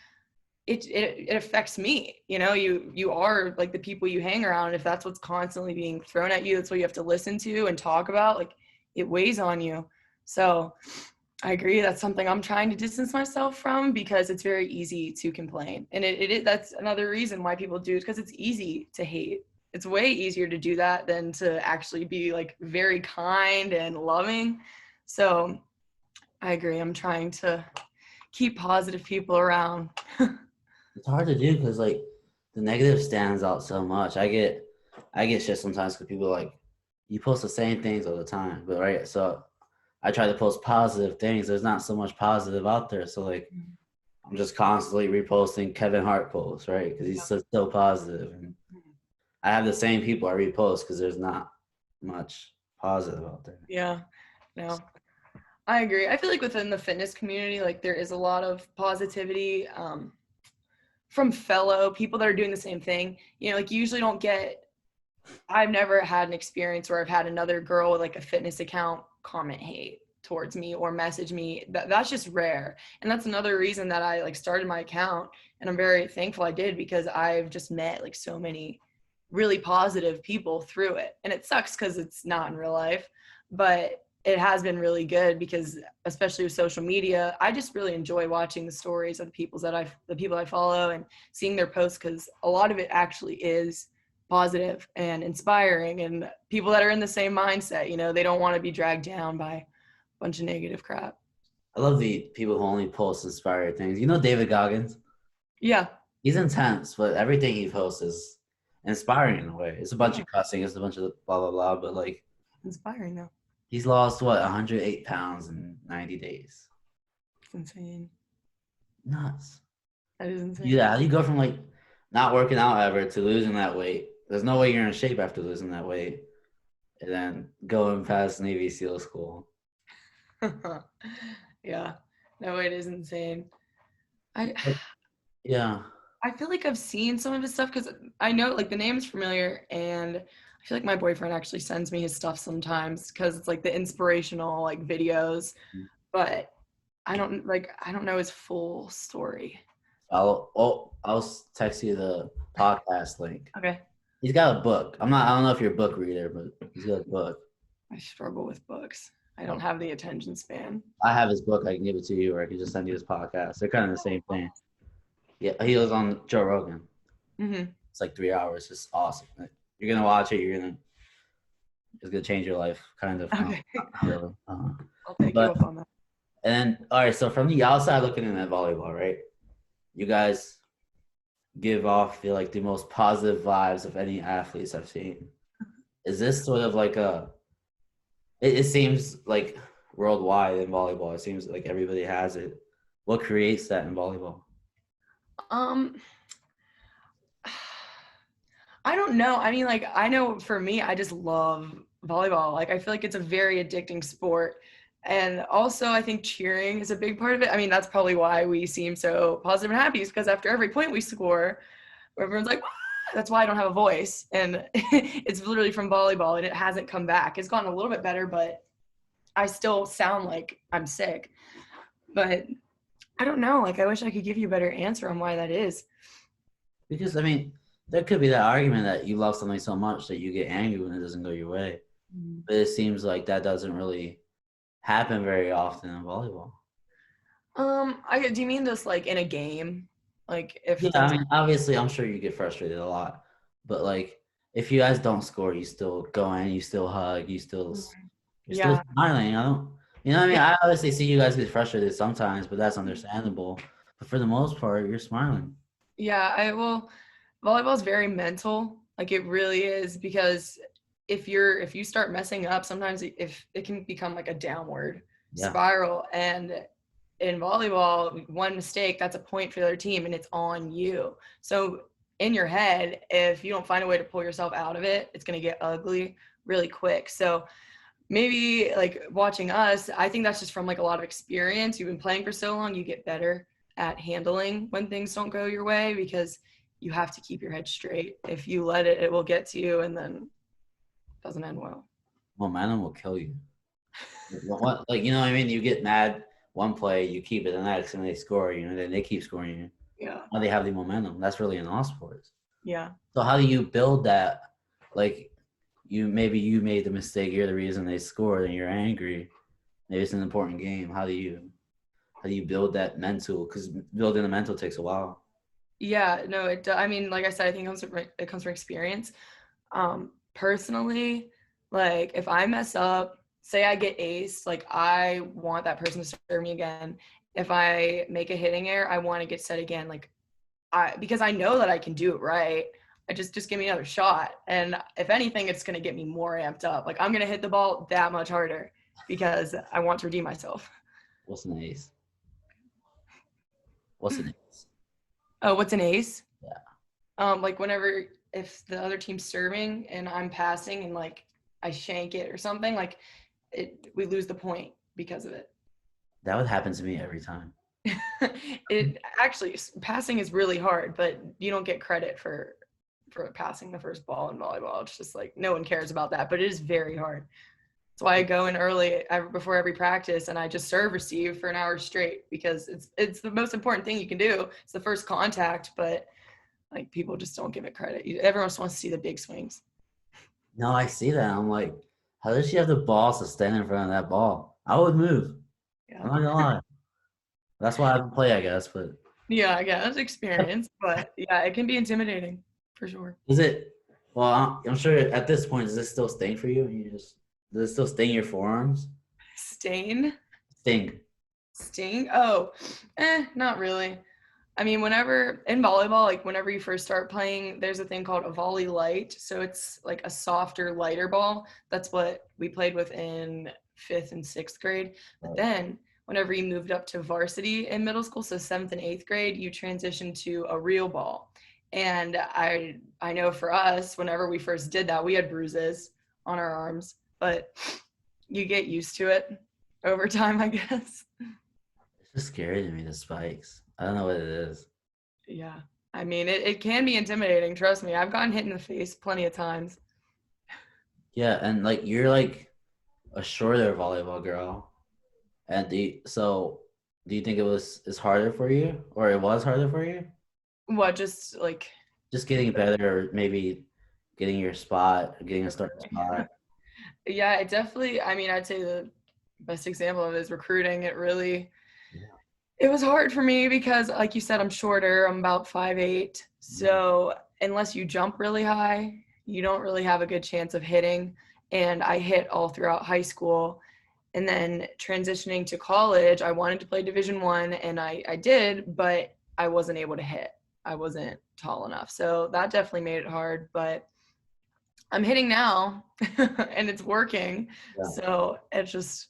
it affects me. You know, you are like the people you hang around. If that's what's constantly being thrown at you, that's what you have to listen to and talk about, like it weighs on you. So I agree. That's something I'm trying to distance myself from because it's very easy to complain. And that's another reason why people do it, because it's easy to hate. It's way easier to do that than to actually be like very kind and loving. So I agree. I'm trying to keep positive people around. It's hard to do because like the negative stands out so much. I get shit sometimes because people are like, you post the same things all the time, but right. So I try to post positive things. There's not so much positive out there. So like I'm just constantly reposting Kevin Hart posts, right? Because he's so positive. And I have the same people I repost because there's not much positive out there. Yeah, no, I agree. I feel like within the fitness community, like there is a lot of positivity from fellow people that are doing the same thing. You know, like you usually don't get, I've never had an experience where I've had another girl with like a fitness account comment hate towards me or message me. That's just rare. And that's another reason that I like started my account, and I'm very thankful I did, because I've just met like so many really positive people through it. And it sucks because it's not in real life, but it has been really good, because especially with social media, I just really enjoy watching the stories of the people I follow and seeing their posts, because a lot of it actually is positive and inspiring, and people that are in the same mindset, you know, they don't want to be dragged down by a bunch of negative crap. I love the people who only post inspired things. You know David Goggins? Yeah. He's intense, but everything he posts is inspiring in a way. It's a bunch Yeah. of cussing, it's a bunch of blah blah blah, but like Inspiring though. he's lost what 108 pounds in 90 days. It's insane. Nuts. That is insane. Yeah, you go from like not working out ever to losing that weight. There's no way you're in shape after losing that weight, and then going past Navy SEAL school. Yeah. No, it is insane. I Yeah. I feel like I've seen some of his stuff, because I know like the name is familiar, and I feel like my boyfriend actually sends me his stuff sometimes, because it's like the inspirational like videos, but I don't know his full story. I'll text you the podcast link. Okay. He's got a book. I don't know if you're a book reader, but he's got a book. I struggle with books. I don't have the attention span. I have his book. I can give it to you, or I can just send you his podcast. They're kind of the same thing. Yeah, he was on Joe Rogan. Mm-hmm. It's like 3 hours. It's awesome. You're gonna watch it. It's gonna change your life, kind of. Okay. Really. I'll take you up on that. And then, all right. So from the outside looking in at volleyball, right? You guys give off like the most positive vibes of any athletes I've seen. Is this sort of like it seems like worldwide in volleyball, it seems like everybody has it. What creates that in volleyball? Um, I don't know. I mean, like, I know for me, I just love volleyball. Like, I feel like it's a very addicting sport. And also, I think cheering is a big part of it. I mean, that's probably why we seem so positive and happy, is because after every point we score, everyone's like, "Ah!" That's why I don't have a voice. And it's literally from volleyball, and it hasn't come back. It's gotten a little bit better, but I still sound like I'm sick. But I don't know. Like, I wish I could give you a better answer on why that is. Because I mean, there could be that argument that you love something so much that you get angry when it doesn't go your way. But it seems like that doesn't really happen very often in volleyball. Do you mean this like in a game? Like if Yeah, things I mean, obviously, I'm sure you get frustrated a lot, but like, if you guys don't score, you still go in, you still hug, you're still Yeah. smiling. You know what I mean? Yeah. I obviously see you guys get frustrated sometimes, but that's understandable. But for the most part, you're smiling. Yeah, volleyball is very mental. Like it really is, because if you start messing up, sometimes if it can become like a downward Yeah. spiral, and in volleyball, one mistake, that's a point for the other team, and it's on you. So in your head, if you don't find a way to pull yourself out of it, it's going to get ugly really quick. So maybe like watching us, I think that's just from like a lot of experience. You've been playing for so long, you get better at handling when things don't go your way, because you have to keep your head straight. If you let it, it will get to you, and then it doesn't end well. Momentum will kill you. What, like, you know what I mean? You get mad one play, you keep it the next, and they score you, and then they keep scoring you. Yeah. Now they have the momentum. That's really in all sports. Yeah. So how do you build that? Like, maybe you made the mistake. You're the reason they scored, and you're angry. Maybe it's an important game. How do you build that mental? Because building the mental takes a while. Yeah, no, I mean, like I said, I think it comes from experience. Personally, like if I mess up, say I get aced, like I want that person to serve me again. If I make a hitting error, I want to get set again. Like because I know that I can do it right. I just give me another shot. And if anything, it's gonna get me more amped up. Like I'm gonna hit the ball that much harder because I want to redeem myself. What's an ace? What's an ace? Oh, what's an ace? Yeah. Like whenever if the other team's serving and I'm passing and like I shank it or something, like we lose the point because of it. That would happen to me every time. It actually, passing is really hard, but you don't get credit for passing the first ball in volleyball. It's just like no one cares about that, but it is very hard. It's That's why I go in early before every practice and I just serve receive for an hour straight because it's the most important thing you can do. It's the first contact, but like people just don't give it credit. Everyone just wants to see the big swings. No, I see that. I'm like, how does she have the balls to stand in front of that ball? I would move. I'm Yeah. not gonna lie. That's why I don't play, I guess. But Yeah, I guess experience, but yeah, it can be intimidating for sure. is it? Well, I'm sure at this point, does this still sting for you? Does it still sting your forearms? Stain? Sting. Sting? Oh, not really. I mean, whenever in volleyball, like whenever you first start playing, there's a thing called a volley light. So it's like a softer, lighter ball. That's what we played with in 5th and 6th grade. But then whenever you moved up to varsity in middle school, so 7th and 8th grade, you transitioned to a real ball. And I know for us, whenever we first did that, we had bruises on our arms, but you get used to it over time, I guess. It's just scary to me, the spikes. I don't know what it is. Yeah. I mean, it can be intimidating. Trust me. I've gotten hit in the face plenty of times. Yeah, and like you're like a shorter volleyball girl. And do you think it's harder for you or it was harder for you? What, just like, Just getting better or maybe getting your spot, getting a starting spot. yeah, it definitely, I mean, I'd say the best example of it is recruiting. Yeah. It was hard for me because, like you said, I'm shorter. I'm about 5'8". So unless you jump really high, you don't really have a good chance of hitting. And I hit all throughout high school. And then transitioning to college, I wanted to play Division I, and I did, but I wasn't able to hit. I wasn't tall enough. So that definitely made it hard. But I'm hitting now, and it's working. Yeah. So it's just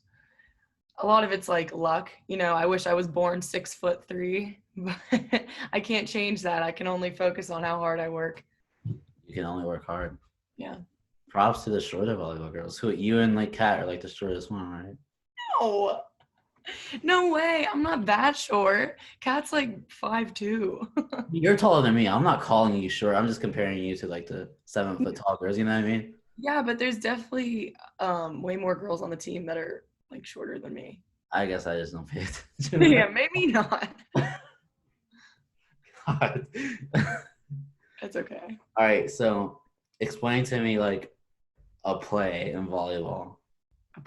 a lot of it's like luck. I wish I was born 6'3", but I can't change that. I can only focus on how hard I work. You can only work hard. Yeah. Props to the shorter volleyball girls. Who you and like Kat are like the shortest one, right? No, no way. I'm not that short. Kat's like 5'2". You're taller than me. I'm not calling you short. I'm just comparing you to like the 7 foot tall girls. You know what I mean? Yeah, but there's definitely way more girls on the team that are like shorter than me. I guess I just don't pay attention. Yeah, maybe not. God. It's okay. All right, so explain to me like a play in volleyball.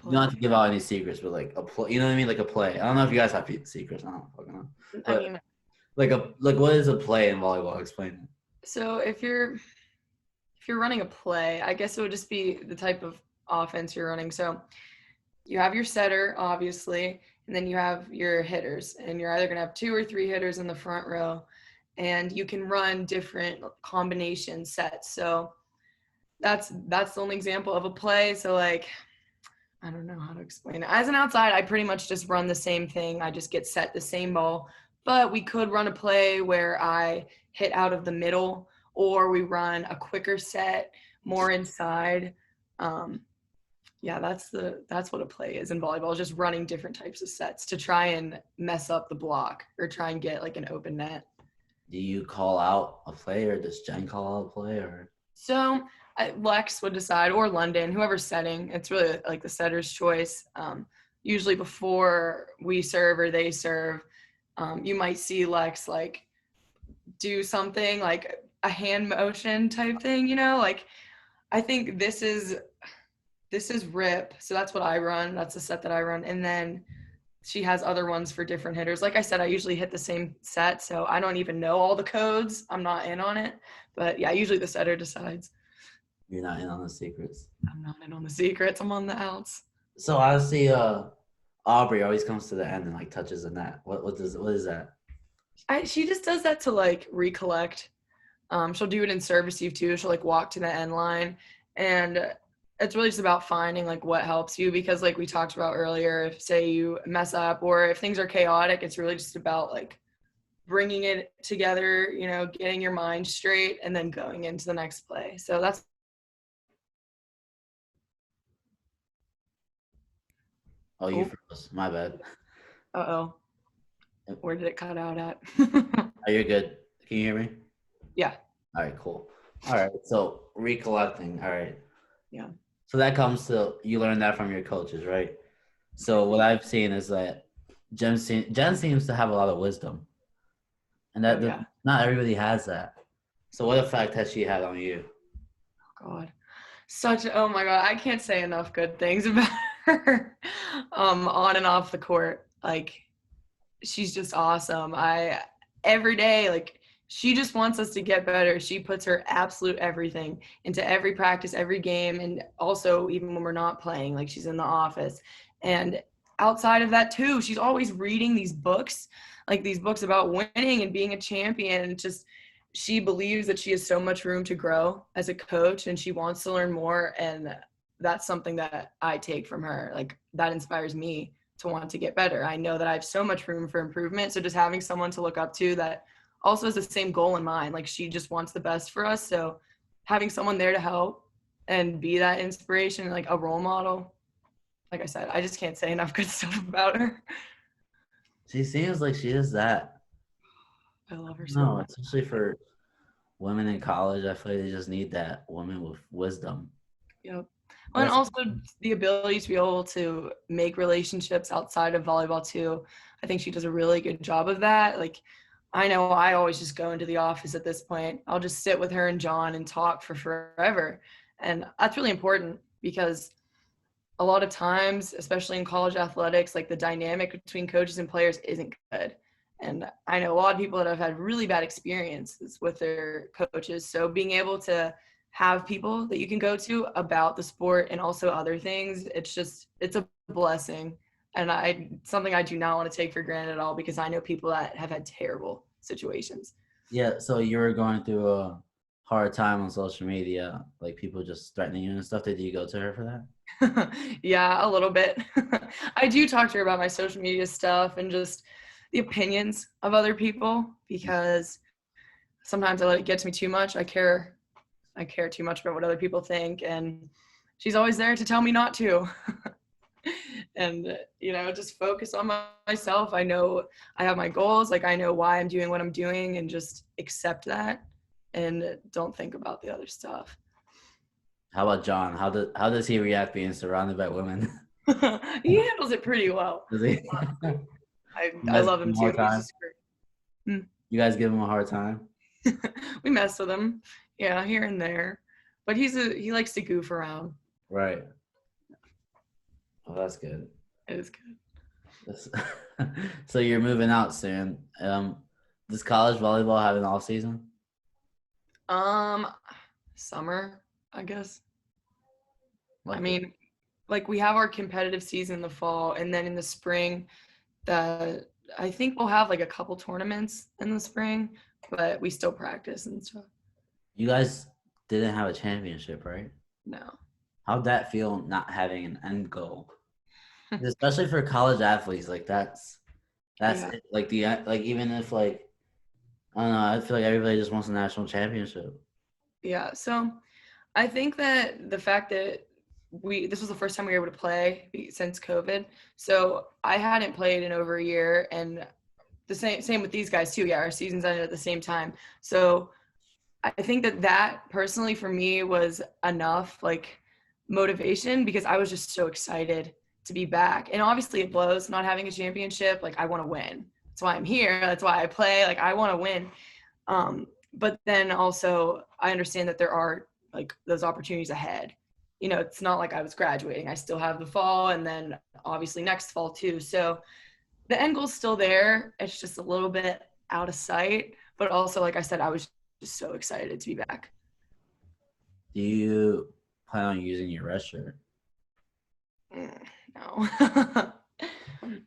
You don't have to give out any secrets, but like a play, you know what I mean? Like a play. I don't know if you guys have secrets. I don't fucking know. I But mean, like what is a play in volleyball? Explain it. so if you're running a play, I guess it would just be the type of offense you're running. So you have your setter, obviously, and then you have your hitters, and you're either going to have 2 or 3 hitters in the front row, and you can run different combination sets. So that's the only example of a play. So like, I don't know how to explain it. As an outside, I pretty much just run the same thing. I just get set the same ball, but we could run a play where I hit out of the middle, or we run a quicker set more inside. Yeah, that's what a play is in volleyball, just running different types of sets to try and mess up the block or try and get like an open net. Do you call out a play or does Jen call out a play or? So Lex would decide, or London, whoever's setting. It's really like the setter's choice. Usually before we serve or they serve, you might see Lex like do something like a hand motion type thing, like I think this is rip. So that's what I run. That's the set that I run. And then she has other ones for different hitters. Like I said, I usually hit the same set. So I don't even know all the codes. I'm not in on it. But yeah, usually the setter decides. You're not in on the secrets. I'm not in on the secrets. I'm on the outs. So I see Aubrey always comes to the end and like touches the net. What is that? She just does that to like recollect. She'll do it in serve receive too. She'll like walk to the end line, and it's really just about finding like what helps you, because like we talked about earlier, if say you mess up or if things are chaotic, it's really just about like bringing it together, getting your mind straight and then going into the next play. So that's. Oh, you froze. My bad. Uh-oh. Where did it cut out at? Oh, you're good. Can you hear me? Yeah. All right, cool. All right, so recollecting. All right. Yeah. So that comes to you learn that from your coaches, right? So what I've seen is that Jen seems to have a lot of wisdom, and Oh that yeah. not everybody has that. So what effect has she had on you? God. Oh my God, I can't say enough good things about her. On and off the court. Like she's just awesome. Every day, like she just wants us to get better. She puts her absolute everything into every practice, every game, and also even when we're not playing, like she's in the office. And outside of that too, she's always reading these books, like these books about winning and being a champion. And just she believes that she has so much room to grow as a coach and she wants to learn more. And that's something that I take from her. Like that inspires me to want to get better. I know that I have so much room for improvement. So just having someone to look up to that also has the same goal in mind. Like she just wants the best for us. So having someone there to help and be that inspiration, like a role model, like I said, I just can't say enough good stuff about her. She seems like she is that. I love her so No, much. especially for women in college, I feel like they just need that woman with wisdom. Yep. Well, and That's also the ability to be able to make relationships outside of volleyball too. I think she does a really good job of that. Like, I know I always just go into the office at this point. I'll just sit with her and John and talk for forever. And that's really important because a lot of times, especially in college athletics, like the dynamic between coaches and players isn't good. And I know a lot of people that have had really bad experiences with their coaches. So being able to have people that you can go to about the sport and also other things, it's a blessing. And something I do not want to take for granted at all because I know people that have had terrible situations. yeah. So you were going through a hard time on social media, like people just threatening you and stuff. Did you go to her for that? Yeah, a little bit. I do talk to her about my social media stuff and just the opinions of other people because sometimes I let it get to me too much. I care too much about what other people think and she's always there to tell me not to. And just focus on myself. I know I have my goals, like I know why I'm doing what I'm doing and just accept that and don't think about the other stuff. How about John? How does he react being surrounded by women? He handles it pretty well. Does he? You I guys give love him him a hard too. He's time? just great. You guys give him a hard time? We mess with him, yeah, here and there, but he likes to goof around. Right. Well, that's good. It is good. That's- so you're moving out soon. Does college volleyball have an off season? Um, Summer, I guess. I Like, mean, like we have our competitive season in the fall, and then in the spring, that I think we'll have like a couple tournaments in the spring, but we still practice and stuff. you guys didn't have a championship, right? No. How'd that feel not having an end goal? Especially for college athletes, like that's Yeah. it. Like like even if like I don't know, I feel like everybody just wants a national championship. Yeah. So I think that the fact that this was the first time we were able to play since COVID. So I hadn't played in over a year, and the same with these guys too. Yeah, our seasons ended at the same time. So I think that personally for me was enough like motivation because I was just so excited to be back. And obviously it blows not having a championship. Like I want to win. That's why I'm here. That's why I play. Like I want to win. But then also I understand that there are like those opportunities ahead. It's not like I was graduating. I still have the fall and then obviously next fall too. So the end goal's still there. It's just a little bit out of sight. But also, like I said, I was just so excited to be back. Do you plan on using your red shirt? No.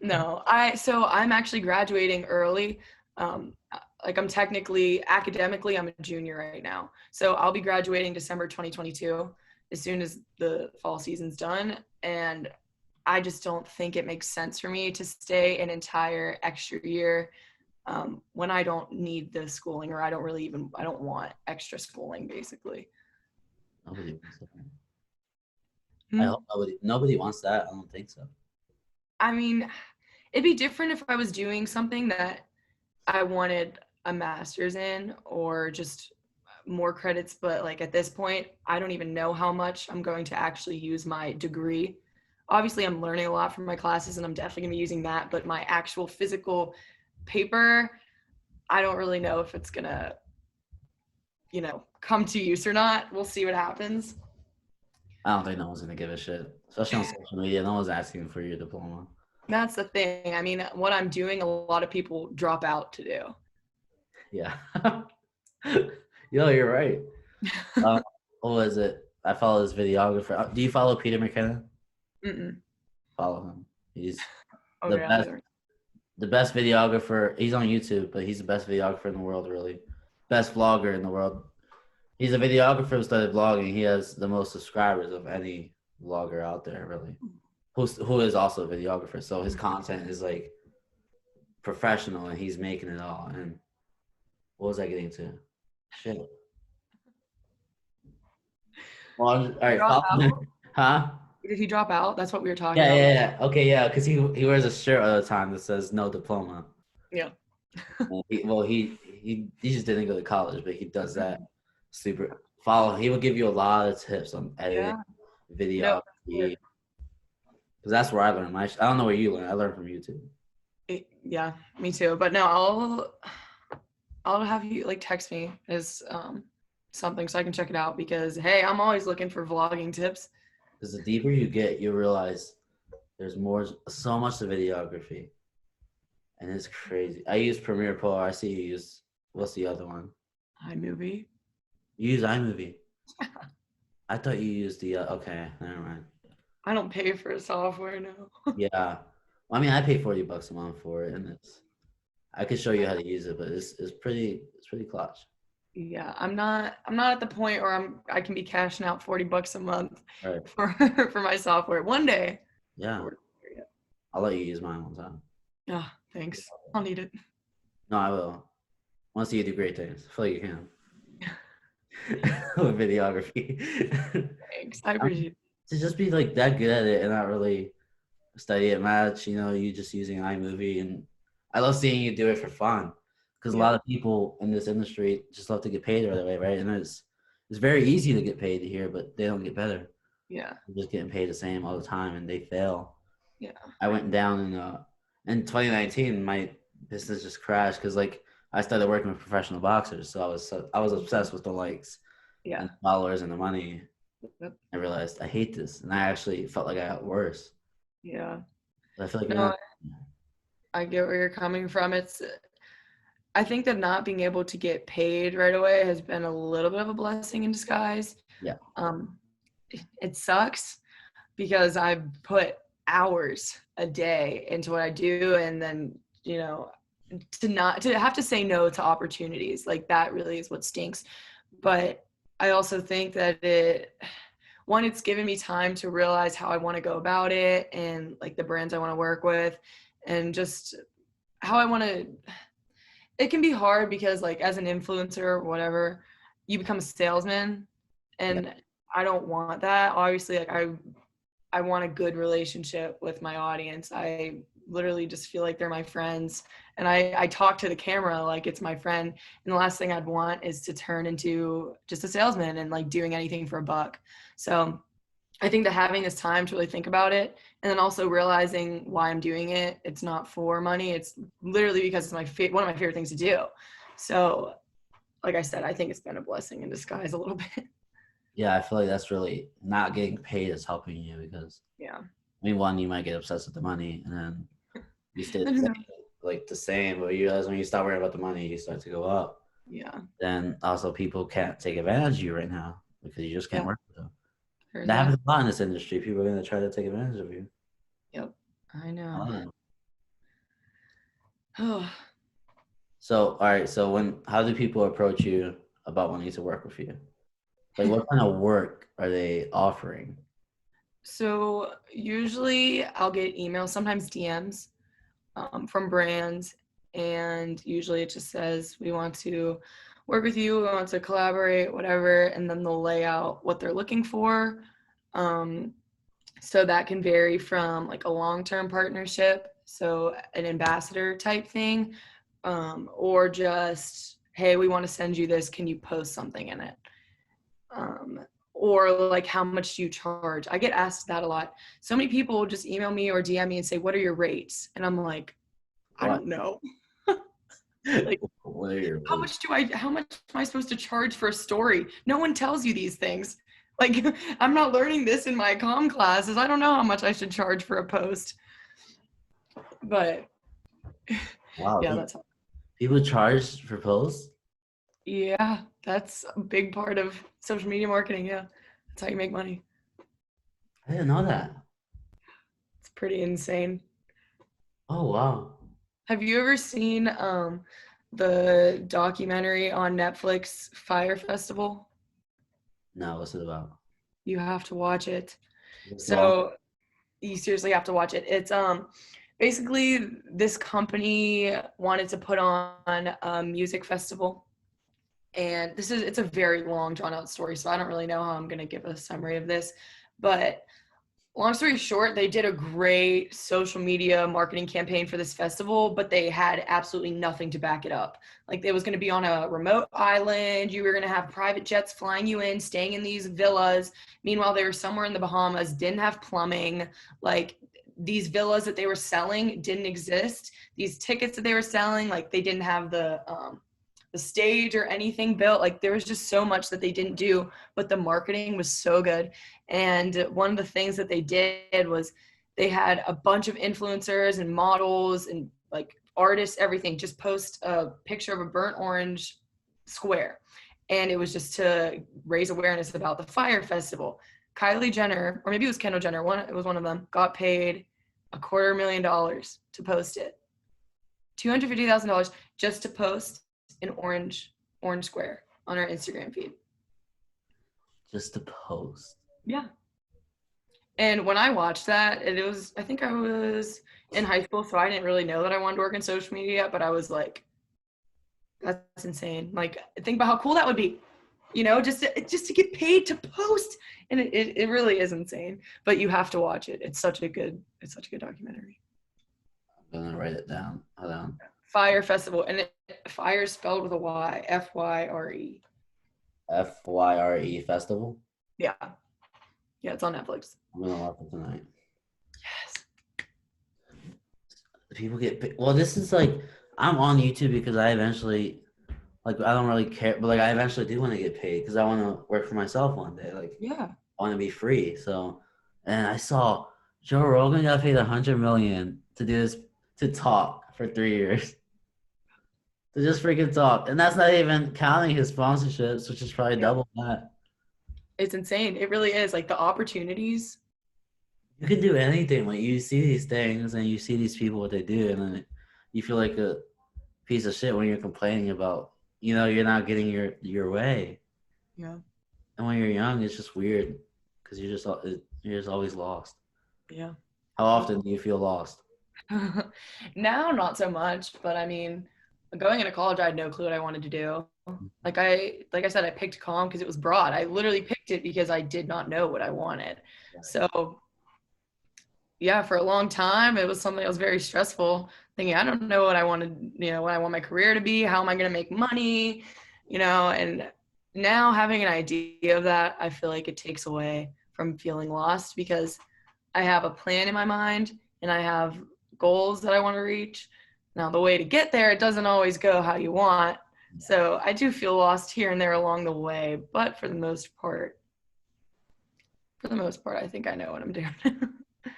No. I'm actually graduating early. Like I'm technically academically I'm a junior right now. So I'll be graduating December 2022 as soon as the fall season's done and I just don't think it makes sense for me to stay an entire extra year when I don't need the schooling or I don't want extra schooling basically. Nobody wants that. I Hmm. hope nobody wants that. I don't think so. I mean, it'd be different if I was doing something that I wanted a master's in or just more credits, but like at this point, I don't even know how much I'm going to actually use my degree. Obviously, I'm learning a lot from my classes and I'm definitely going to be using that, but my actual physical paper, I don't really know if it's going to, come to use or not. We'll see what happens. I don't think no one's gonna give a shit, especially on social media. No one's asking for your diploma. That's the thing. I mean, what I'm doing, a lot of people drop out to do. Yeah. Yo, you're right. Um, what was it? I follow this videographer. Do you follow Peter McKinnon? Mm-mm. Follow him. He's Oh, the yeah. best. The best videographer. He's on YouTube, but he's the best videographer in the world. Really, best vlogger in the world. He's a videographer who started vlogging. He has the most subscribers of any vlogger out there. Really, who is also a videographer. So his content is like professional, and he's making it all. And what was I getting to? Shit. Well, all right. Drop Follow out? him. Huh? Did he drop out? That's what we were talking Yeah, about. yeah, yeah. Okay, yeah, because he wears a shirt all the time that says no diploma. Yeah. He just didn't go to college, but he does that super follow. He will give you a lot of tips on editing, Yeah. No. videography, because that's where I learned my. I don't know where you learn. I learned from YouTube. Yeah, me too. But no, I'll have you like text me as something so I can check it out because hey, I'm always looking for vlogging tips. Because the deeper you get, you realize there's so much to videography, and it's crazy. I use Premiere Pro. I see you use what's the other one? iMovie. You use iMovie. I thought you used the okay, never mind. I don't pay for software now. Yeah, well, I mean, I pay $40 a month for it, and I could show you how to use it, but it's pretty clutch. Yeah, I'm not at the point where I can be cashing out $40 a month Right. for my software. One day. Yeah. I'll let you use mine one time. Oh, thanks. I'll need it. No, I will. Once you do great things, I feel like you can. With videography. Thanks. I appreciate it. To just be like that good at it and not really study it much, you just using iMovie, and I love seeing you do it for fun because a lot of people in this industry just love to get paid right away, right? And it's very easy to get paid here, but they don't get better. Yeah. They're just getting paid the same all the time, and they fail. Yeah. I went down in 2019, my business just crashed because like I started working with professional boxers, so I was obsessed with the likes, and followers, and the money. Yep. I realized I hate this, and I actually felt like I got worse. Yeah. But I feel like no, I get where you're coming from. I think that not being able to get paid right away has been a little bit of a blessing in disguise. Yeah. It sucks because I've put hours a day into what I do, and then to have to say no to opportunities like that really is what stinks. But I also think that it's given me time to realize how I want to go about it and like the brands I want to work with and just how I want to. It can be hard because like as an influencer or whatever, you become a salesman, and I don't want that. Obviously, like I want a good relationship with my audience. I literally just feel like they're my friends, and I talk to the camera like it's my friend, and the last thing I'd want is to turn into just a salesman and like doing anything for a buck. So I think that having this time to really think about it, and then also realizing why I'm doing it, it's not for money. It's literally because it's one of my favorite things to do. So like I said, I think it's been a blessing in disguise a little bit. Yeah, I feel like that's really not getting paid is helping you because I mean, one, you might get obsessed with the money, and then you stay like the same, but you realize when you stop worrying about the money, you start to go up. Yeah. Then also people can't take advantage of you right now because you just can't work with them. There's That happens a lot in this industry. People are going to try to take advantage of you. Yep, I know. Oh. So, all right. So how do people approach you about wanting to work with you? Like, what kind of work are they offering? So usually I'll get emails, sometimes DMs from brands, and usually it just says, we want to work with you, we want to collaborate, whatever, and then they'll lay out what they're looking for. So that can vary from like a long-term partnership, so an ambassador type thing, or just, hey, we want to send you this. Can you post something in it? Or like, how much do you charge? I get asked that a lot. So many people just email me or DM me and say, what are your rates? And I'm like, I What? don't know. Like, What are your rates? how much am I supposed to charge for a story? No one tells you these things. Like, I'm not learning this in my comm classes. I don't know how much I should charge for a post. But Wow, yeah, that's people charge for posts? yeah, that's a big part of social media marketing. Yeah, that's how you make money. I didn't know that. It's pretty insane. Oh wow. Have you ever seen the documentary on Netflix, Fire Festival? No, what's it about? You have to watch it. It's long. So you seriously have to watch it. It's basically this company wanted to put on a music festival, and it's a very long drawn out story, so I don't really know how I'm going to give a summary of this, but long story short, they did a great social media marketing campaign for this festival, but they had absolutely nothing to back it up. Like, it was going to be on a remote island. You were going to have private jets flying you in, staying in these villas. Meanwhile, they were somewhere in the Bahamas, didn't have plumbing. Like, these villas that they were selling didn't exist. These tickets that they were selling, like, they didn't have the stage or anything built. Like, there was just so much that they didn't do, but the marketing was so good. And one of the things that they did was they had a bunch of influencers and models and like artists, everything, just post a picture of a burnt orange square. And it was just to raise awareness about the Fire Festival. Kylie Jenner, or maybe it was Kendall Jenner, it was one of them, got paid $250,000 to post it. $250,000 just to post an orange square on our Instagram feed. Just to post. Yeah. And when I watched that, I think I was in high school, so I didn't really know that I wanted to work in social media, but I was like, that's insane. Like, think about how cool that would be, just to get paid to post. And it really is insane, but you have to watch it. It's such a good documentary. I'm gonna write it down. Hold on. Fire Festival, and fire is spelled with a Y, Fyre. FYRE Festival. Yeah. Yeah, it's on Netflix. I'm gonna watch it tonight. Yes. People get well. This is like I'm on YouTube because I eventually like I don't really care, but like I eventually do want to get paid because I want to work for myself one day. Like Yeah. I want to be free. So, and I saw Joe Rogan got paid $100 million to do this to talk for 3 years. To just freaking talk, and that's not even counting his sponsorships, which is probably double that. It's insane. It really is. Like, the opportunities. You can do anything. Like you see these things, and you see these people what they do, and then you feel like a piece of shit when you're complaining about, you're not getting your way. Yeah. And when you're young, it's just weird because you're just always lost. Yeah. How often do you feel lost? Now, not so much, but I mean, going into college, I had no clue what I wanted to do. Like I said, I picked comm because it was broad. I literally picked it because I did not know what I wanted. So yeah, for a long time, it was something that was very stressful, thinking I don't know what I wanted, what I want my career to be. How am I going to make money? And now having an idea of that, I feel like it takes away from feeling lost because I have a plan in my mind and I have goals that I want to reach. Now, the way to get there, it doesn't always go how you want. So I do feel lost here and there along the way, but for the most part, I think I know what I'm doing.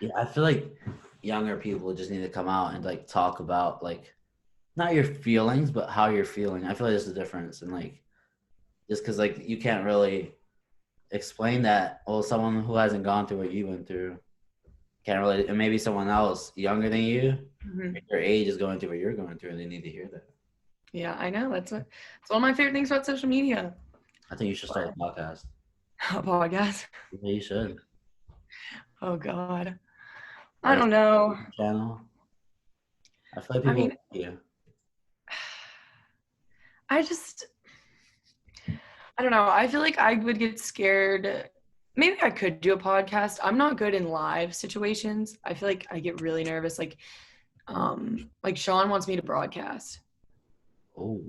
Yeah, I feel like younger people just need to come out and like talk about like not your feelings, but how you're feeling. I feel like there's a difference, and like just because like you can't really explain that. Well, someone who hasn't gone through what you went through can't really, and maybe someone else younger than you, your age is going through what you're going through, and they need to hear that. Yeah, I know. It's one of my favorite things about social media. I think you should start a podcast. A podcast? Yeah, you should. Oh God, I don't know. Channel. I feel like people like you. I don't know. I feel like I would get scared. Maybe I could do a podcast. I'm not good in live situations. I feel like I get really nervous. Like Sean wants me to broadcast. Oh.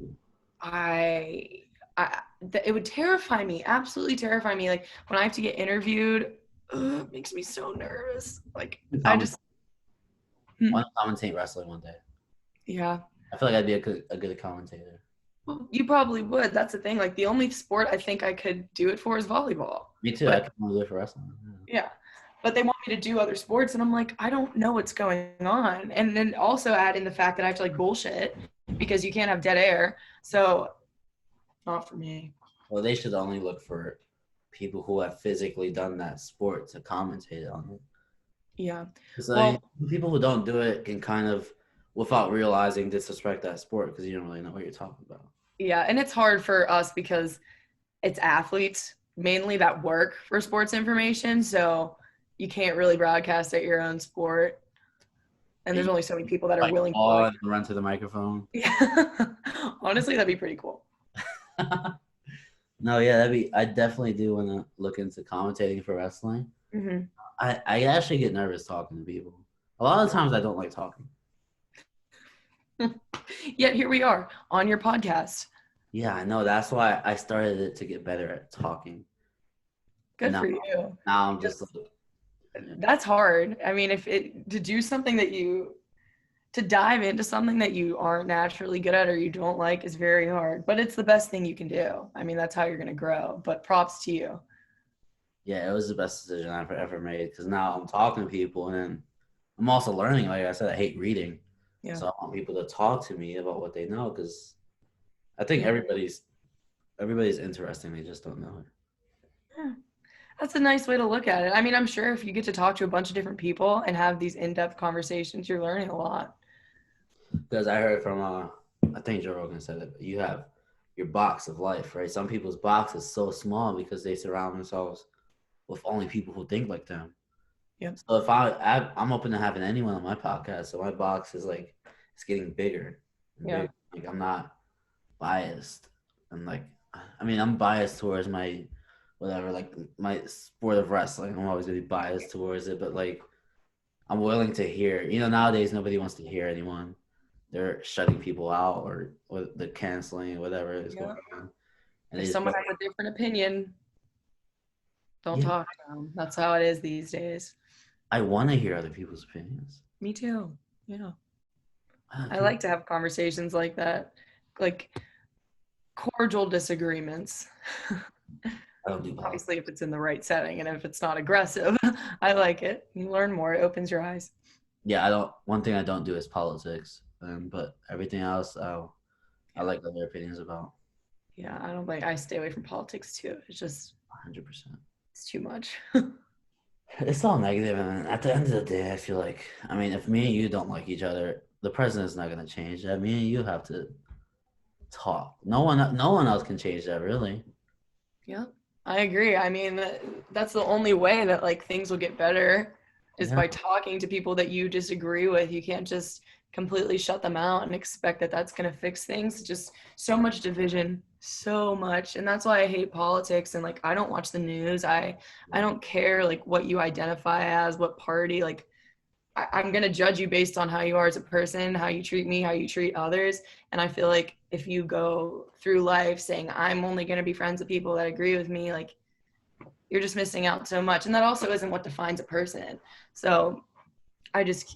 It would terrify me, absolutely terrify me. Like when I have to get interviewed, it makes me so nervous. Like I Comment, just, want to commentate wrestling one day. yeah. I feel like I'd be a good commentator. Well, you probably would. That's the thing. Like the only sport I think I could do it for is volleyball. Me too. I But can only do it for wrestling. yeah. But they want me to do other sports, and I'm like, I don't know what's going on. And then also add in the fact that I have to like bullshit because you can't have dead air. So not for me. Well, they should only look for people who have physically done that sport to commentate on it. Yeah. Because Well, people who don't do it can kind of, without realizing, disrespect that sport because you don't really know what you're talking about. yeah, and it's hard for us because it's athletes mainly that work for sports information, so you can't really broadcast at your own sport. And there's only so many people that are Like, willing to oh, like. and run to the microphone. Yeah. Honestly, that'd be pretty cool. No, yeah, I definitely do want to look into commentating for wrestling. Mm-hmm. I actually get nervous talking to people. A lot of times I don't like talking. Yet here we are on your podcast. Yeah, I know. That's why I started it to get better at talking. Good Now, for you. now I'm just like, That's hard. I mean, if it to do something that you to dive into something that you aren't naturally good at or you don't like is very hard, but it's the best thing you can do. I mean, that's how you're going to grow. But props to you. yeah, it was the best decision I've ever made because now I'm talking to people and then I'm also learning. Like I said, I hate reading. Yeah. So I want people to talk to me about what they know because I think Yeah. everybody's interesting. They just don't know it. Yeah. That's a nice way to look at it. I mean, I'm sure if you get to talk to a bunch of different people and have these in-depth conversations, you're learning a lot. Because I heard from I think Joe Rogan said it, but you have your box of life, right? Some people's box is so small because they surround themselves with only people who think like them. Yep. So if I'm open to having anyone on my podcast, so my box is like it's getting bigger and Yeah. bigger. Like I'm not biased, and like I mean I'm biased towards my whatever, like my sport of wrestling. I'm always gonna be biased towards it, but like I'm willing to hear. You know, nowadays nobody wants to hear anyone. They're shutting people out or the canceling, whatever is going on. And If they just someone has a different opinion, don't yeah, talk to them. That's how it is these days. I want to hear other people's opinions. Me too. Yeah. I People, like to have conversations like that, like cordial disagreements. I don't do politics. Obviously, if it's in the right setting and if it's not aggressive, I like it. You learn more, it opens your eyes. Yeah, I don't. One thing I don't do is politics, but everything else, I like other opinions about. Yeah, I don't like, I stay away from politics too. It's just, 100%. it's too much. It's all negative, and at the end of the day, I feel like, I mean, if me and you don't like each other, the president's not gonna change that. Me and you have to talk. No one else can change that, really. Yeah, I agree. I mean, that's the only way that like things will get better is Yeah. by talking to people that you disagree with. You can't just completely shut them out and expect that that's going to fix things. Just so much division, so much. And that's why I hate politics and like I don't watch the news. I don't care like what you identify as, what party, like I'm going to judge you based on how you are as a person, how you treat me, how you treat others. And I feel like if you go through life saying, I'm only going to be friends with people that agree with me, like you're just missing out so much. And that also isn't what defines a person. So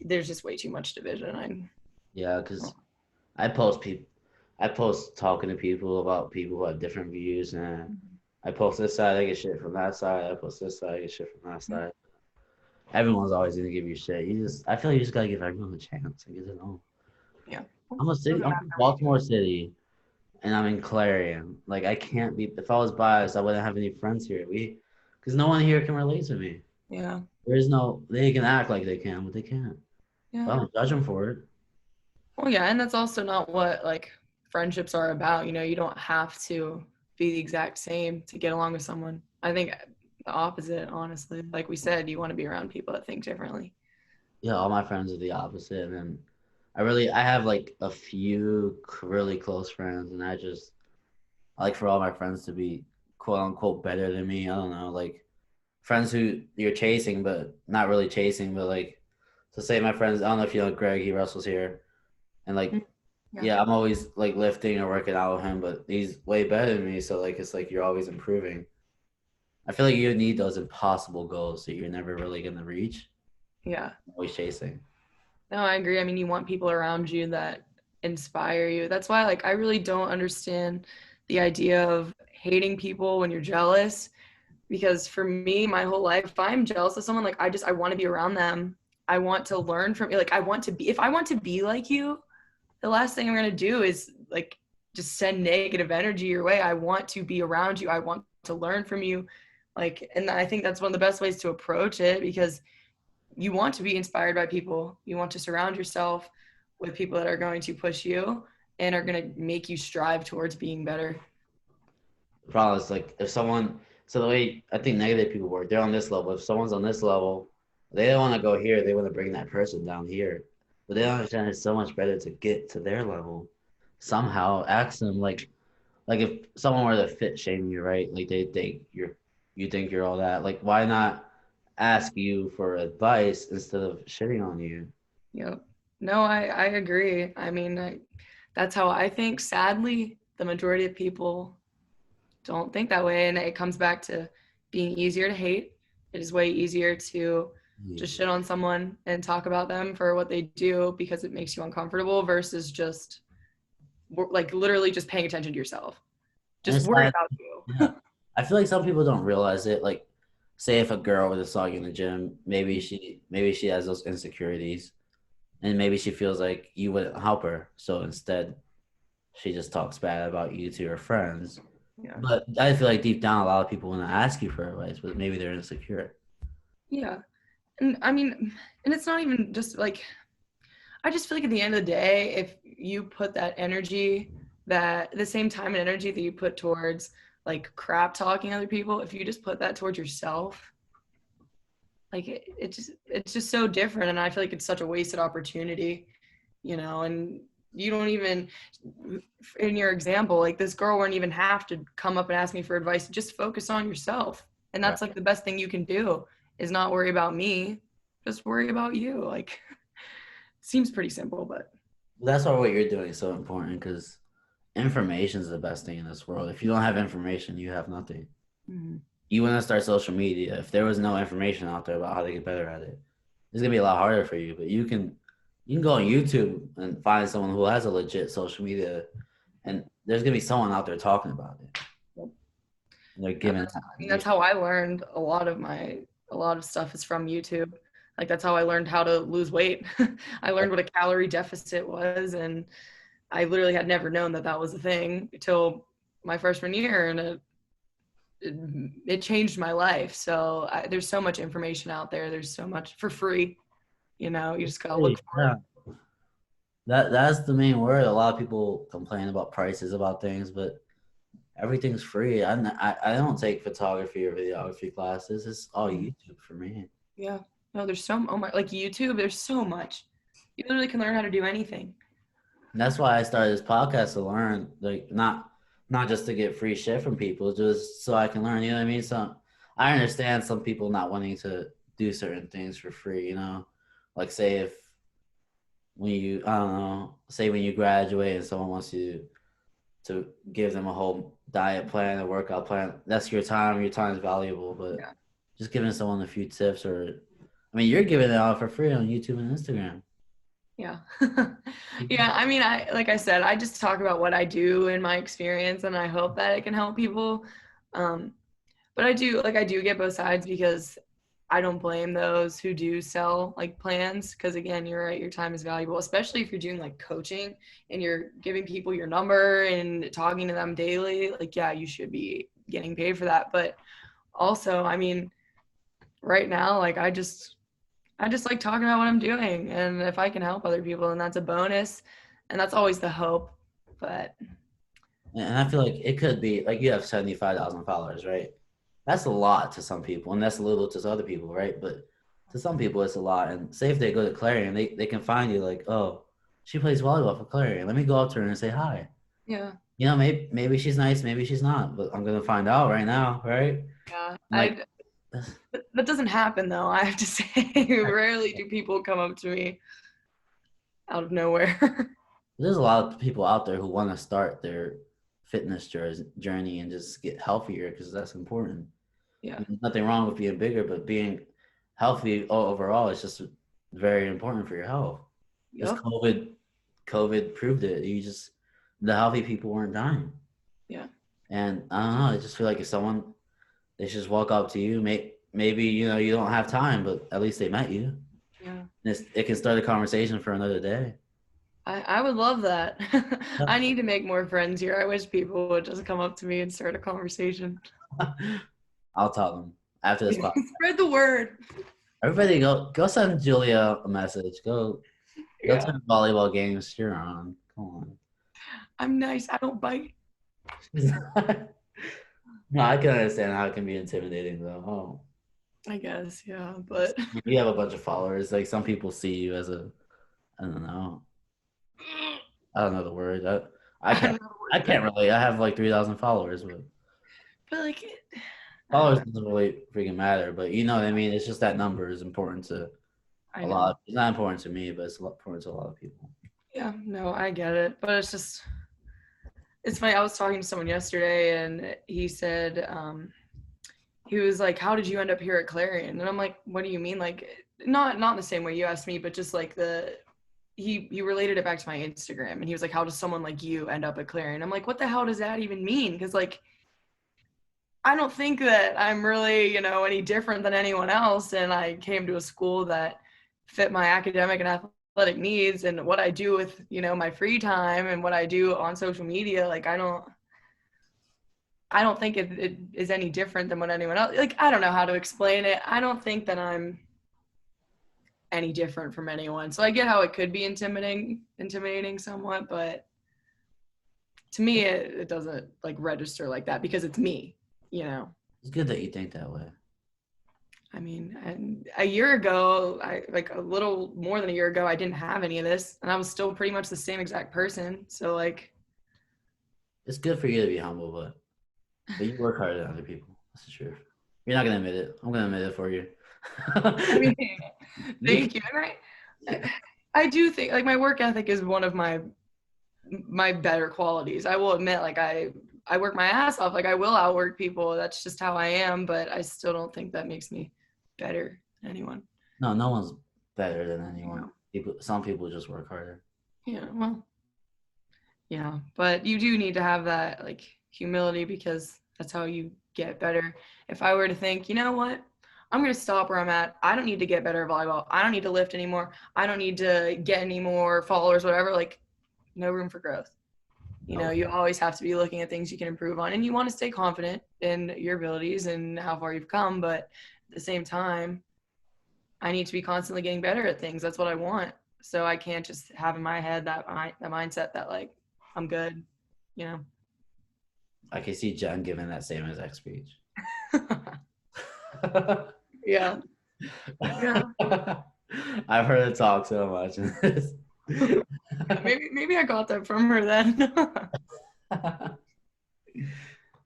there's just way too much division. Yeah, because I post people, I post talking to people about people who have different views, and I post this side, I get shit from that side. I post this side, I get shit from that side. Everyone's always gonna give you shit. I feel like you just gotta give everyone a chance. I get to know. Yeah. I'm from Baltimore City, and I'm in Clarion. Like I can't be. If I was biased, I wouldn't have any friends here. Because no one here can relate to me. Yeah. There's no. They can act like they can, but they can't. Yeah. I don't judge them for it. Well, yeah. And that's also not what like friendships are about. You know, you don't have to be the exact same to get along with someone. I think the opposite, honestly. Like we said, you want to be around people that think differently. Yeah, all my friends are the opposite, and then I have like a few really close friends, and I like for all my friends to be quote unquote better than me. I don't know, like friends who you're chasing, but not really chasing, but like, so say my friends, I don't know if you know Greg, he wrestles here, and like Yeah. yeah, I'm always like lifting or working out with him, but he's way better than me. So like it's like you're always improving. I feel like you need those impossible goals that you're never really gonna reach. Yeah. Always chasing. No, I agree. I mean, you want people around you that inspire you. That's why, like, I really don't understand the idea of hating people when you're jealous. Because for me, my whole life, if I'm jealous of someone, like, I want to be around them. I want to learn from you. Like, I want to be, if I want to be like you, the last thing I'm going to do is like just send negative energy your way. I want to be around you. I want to learn from you. Like, and I think that's one of the best ways to approach it because you want to be inspired by people. You want to surround yourself with people that are going to push you and are going to make you strive towards being better. The problem is like if someone, so the way I think negative people work, they're on this level. If someone's on this level, they don't want to go here. They want to bring that person down here. But they don't understand it's so much better to get to their level. Somehow ask them like if someone were to fit shame you, right? Like they think you think you're all that. Like why not ask you for advice instead of shitting on you? Yep. No, I agree. I mean, that's how I think. Sadly, the majority of people don't think that way. And it comes back to being easier to hate. It is way easier to just Yeah. shit on someone and talk about them for what they do because it makes you uncomfortable versus just like literally just paying attention to yourself. And Just it's worry not, about you. yeah. I feel like some people don't realize it. Like, say if a girl were to saw you in the gym, maybe she has those insecurities, and maybe she feels like you wouldn't help her. So instead, she just talks bad about you to her friends. Yeah. But I feel like deep down, a lot of people want to ask you for advice, but maybe they're insecure. Yeah. And I mean, and it's not even just like, I just feel like at the end of the day, if you put that energy, that the same time and energy that you put towards like crap talking other people, if you just put that towards yourself, like it's just so different. And I feel like it's such a wasted opportunity, you know, and you don't even, in your example, like this girl wouldn't even have to come up and ask me for advice. Just focus on yourself. And Right. that's like the best thing you can do is not worry about me, just worry about you. Like, seems pretty simple, but That's why what you're doing is so important because information is the best thing in this world. If you don't have information, you have nothing. mm-hmm. You want to start social media. If there was no information out there about how to get better at it, it's gonna be a lot harder for you. But you can go on YouTube and find someone who has a legit social media, and there's gonna be someone out there talking about it. And they're I giving mean, that's information. how I learned a lot of stuff is from YouTube. Like that's how I learned how to lose weight. I learned what a calorie deficit was, and I literally had never known that that was a thing until my freshman year, and it changed my life. So there's so much information out there. There's so much for free. You know, you just gotta look Hey, for it. yeah. That's the main word. A lot of people complain about prices about things, but everything's free. I don't take photography or videography classes. It's all YouTube for me. Yeah. No, there's so oh my like YouTube. There's so much. You literally can learn how to do anything. And that's why I started this podcast to learn, like not just to get free shit from people, just so I can learn. You know what I mean? So I understand some people not wanting to do certain things for free. You know, like say if when you I don't know, say when you graduate and someone wants you to give them a whole diet plan, a workout plan. That's your time. Your time is valuable, but Yeah. just giving someone a few tips or, I mean, you're giving it out for free on YouTube and Instagram. Yeah. Yeah, I mean, I like I said, I just talk about what I do in my experience and I hope that it can help people. Um, but I do get both sides because I don't blame those who do sell like plans because again, you're right, your time is valuable, especially if you're doing like coaching and you're giving people your number and talking to them daily. Like, yeah, you should be getting paid for that. But also, I mean, right now, like I just like talking about what I'm doing. And if I can help other people, then that's a bonus. And that's always the hope. But And I feel like it could be like you have 75,000 followers, right? That's a lot to some people, and that's a little to other people, right? But to some people, it's a lot. And say if they go to Clarion, they can find you like, oh, she plays volleyball for Clarion. Let me go up to her and say hi. yeah, You know, maybe she's nice, maybe she's not, but I'm gonna find out right now, right? yeah. Like, That doesn't happen though, I have to say. Rarely do people come up to me out of nowhere. There's a lot of people out there who want to start their fitness journey and just get healthier because that's important. Yeah. There's nothing wrong with being bigger, but being healthy overall is just very important for your health. Because Yep. COVID proved it. The healthy people weren't dying. Yeah. And I don't know. I just feel like if someone they should just walk up to you, maybe you don't have time, but at least they met you. Yeah. It can start a conversation for another day. I would love that. I Yeah. need to make more friends here. I wish people would just come up to me and start a conversation. I'll tell them after this podcast. Spread the word. Everybody go send Julia a message. Go to Yeah. the volleyball games you're on. Come I'm nice. I don't bite. on. No, I can understand how it can be intimidating though. Oh, I guess, yeah. But you have a bunch of followers. Like some people see you as I don't know. I don't know the word. I I don't can't. know I what that can't is. relate. I have like 3,000 followers, but But like I don't followers know. doesn't really freaking matter. But you know what I mean. It's just that number is important to I a lot. know. It's not important to me, but it's important to a lot of people. Yeah, no, I get it. But it's just it's funny. I was talking to someone yesterday and he said, he was like, how did you end up here at Clarion? And I'm like, what do you mean? Like not in the same way you asked me, but just like he related it back to my Instagram and he was like, how does someone like you end up at Clarion? I'm like, what the hell does that even mean? Because like I don't think that I'm really, any different than anyone else. And I came to a school that fit my academic and athletic needs and what I do with, my free time and what I do on social media. Like, I don't think it is any different than what anyone else, like, I don't know how to explain it. I don't think that I'm any different from anyone. So I get how it could be intimidating somewhat, but to me, it doesn't like register like that because it's me, you know? It's good that you think that way. I mean, and a year ago, like a little more than a year ago, I didn't have any of this, and I was still pretty much the same exact person. So like, It's good for you to be humble, but you work harder than other people. That's the truth. You're not gonna admit it. I'm gonna admit it for you. I mean, You thank you. And I do think like my work ethic is one of my better qualities. I will admit, like I work my ass off. Like I will outwork people. That's just how I am. But I still don't think that makes me better than anyone. no one's better than You anyone. know? Some people just work harder. Yeah. Well, yeah. But you do need to have that like humility because that's how you get better. If I were to think, you know what? I'm going to stop where I'm at. I don't need to get better at volleyball. I don't need to lift anymore. I don't need to get any more followers, whatever. Like, no room for growth. No, You always have to be looking at things you can improve on, and you want to stay confident in your abilities and how far you've come. But at the same time, I need to be constantly getting better at things. That's what I want. So I can't just have in my head that mindset that like I'm good, you know. I can see Jen giving that same exact speech. Yeah, yeah. I've heard it talk so much. Maybe I got that from her then.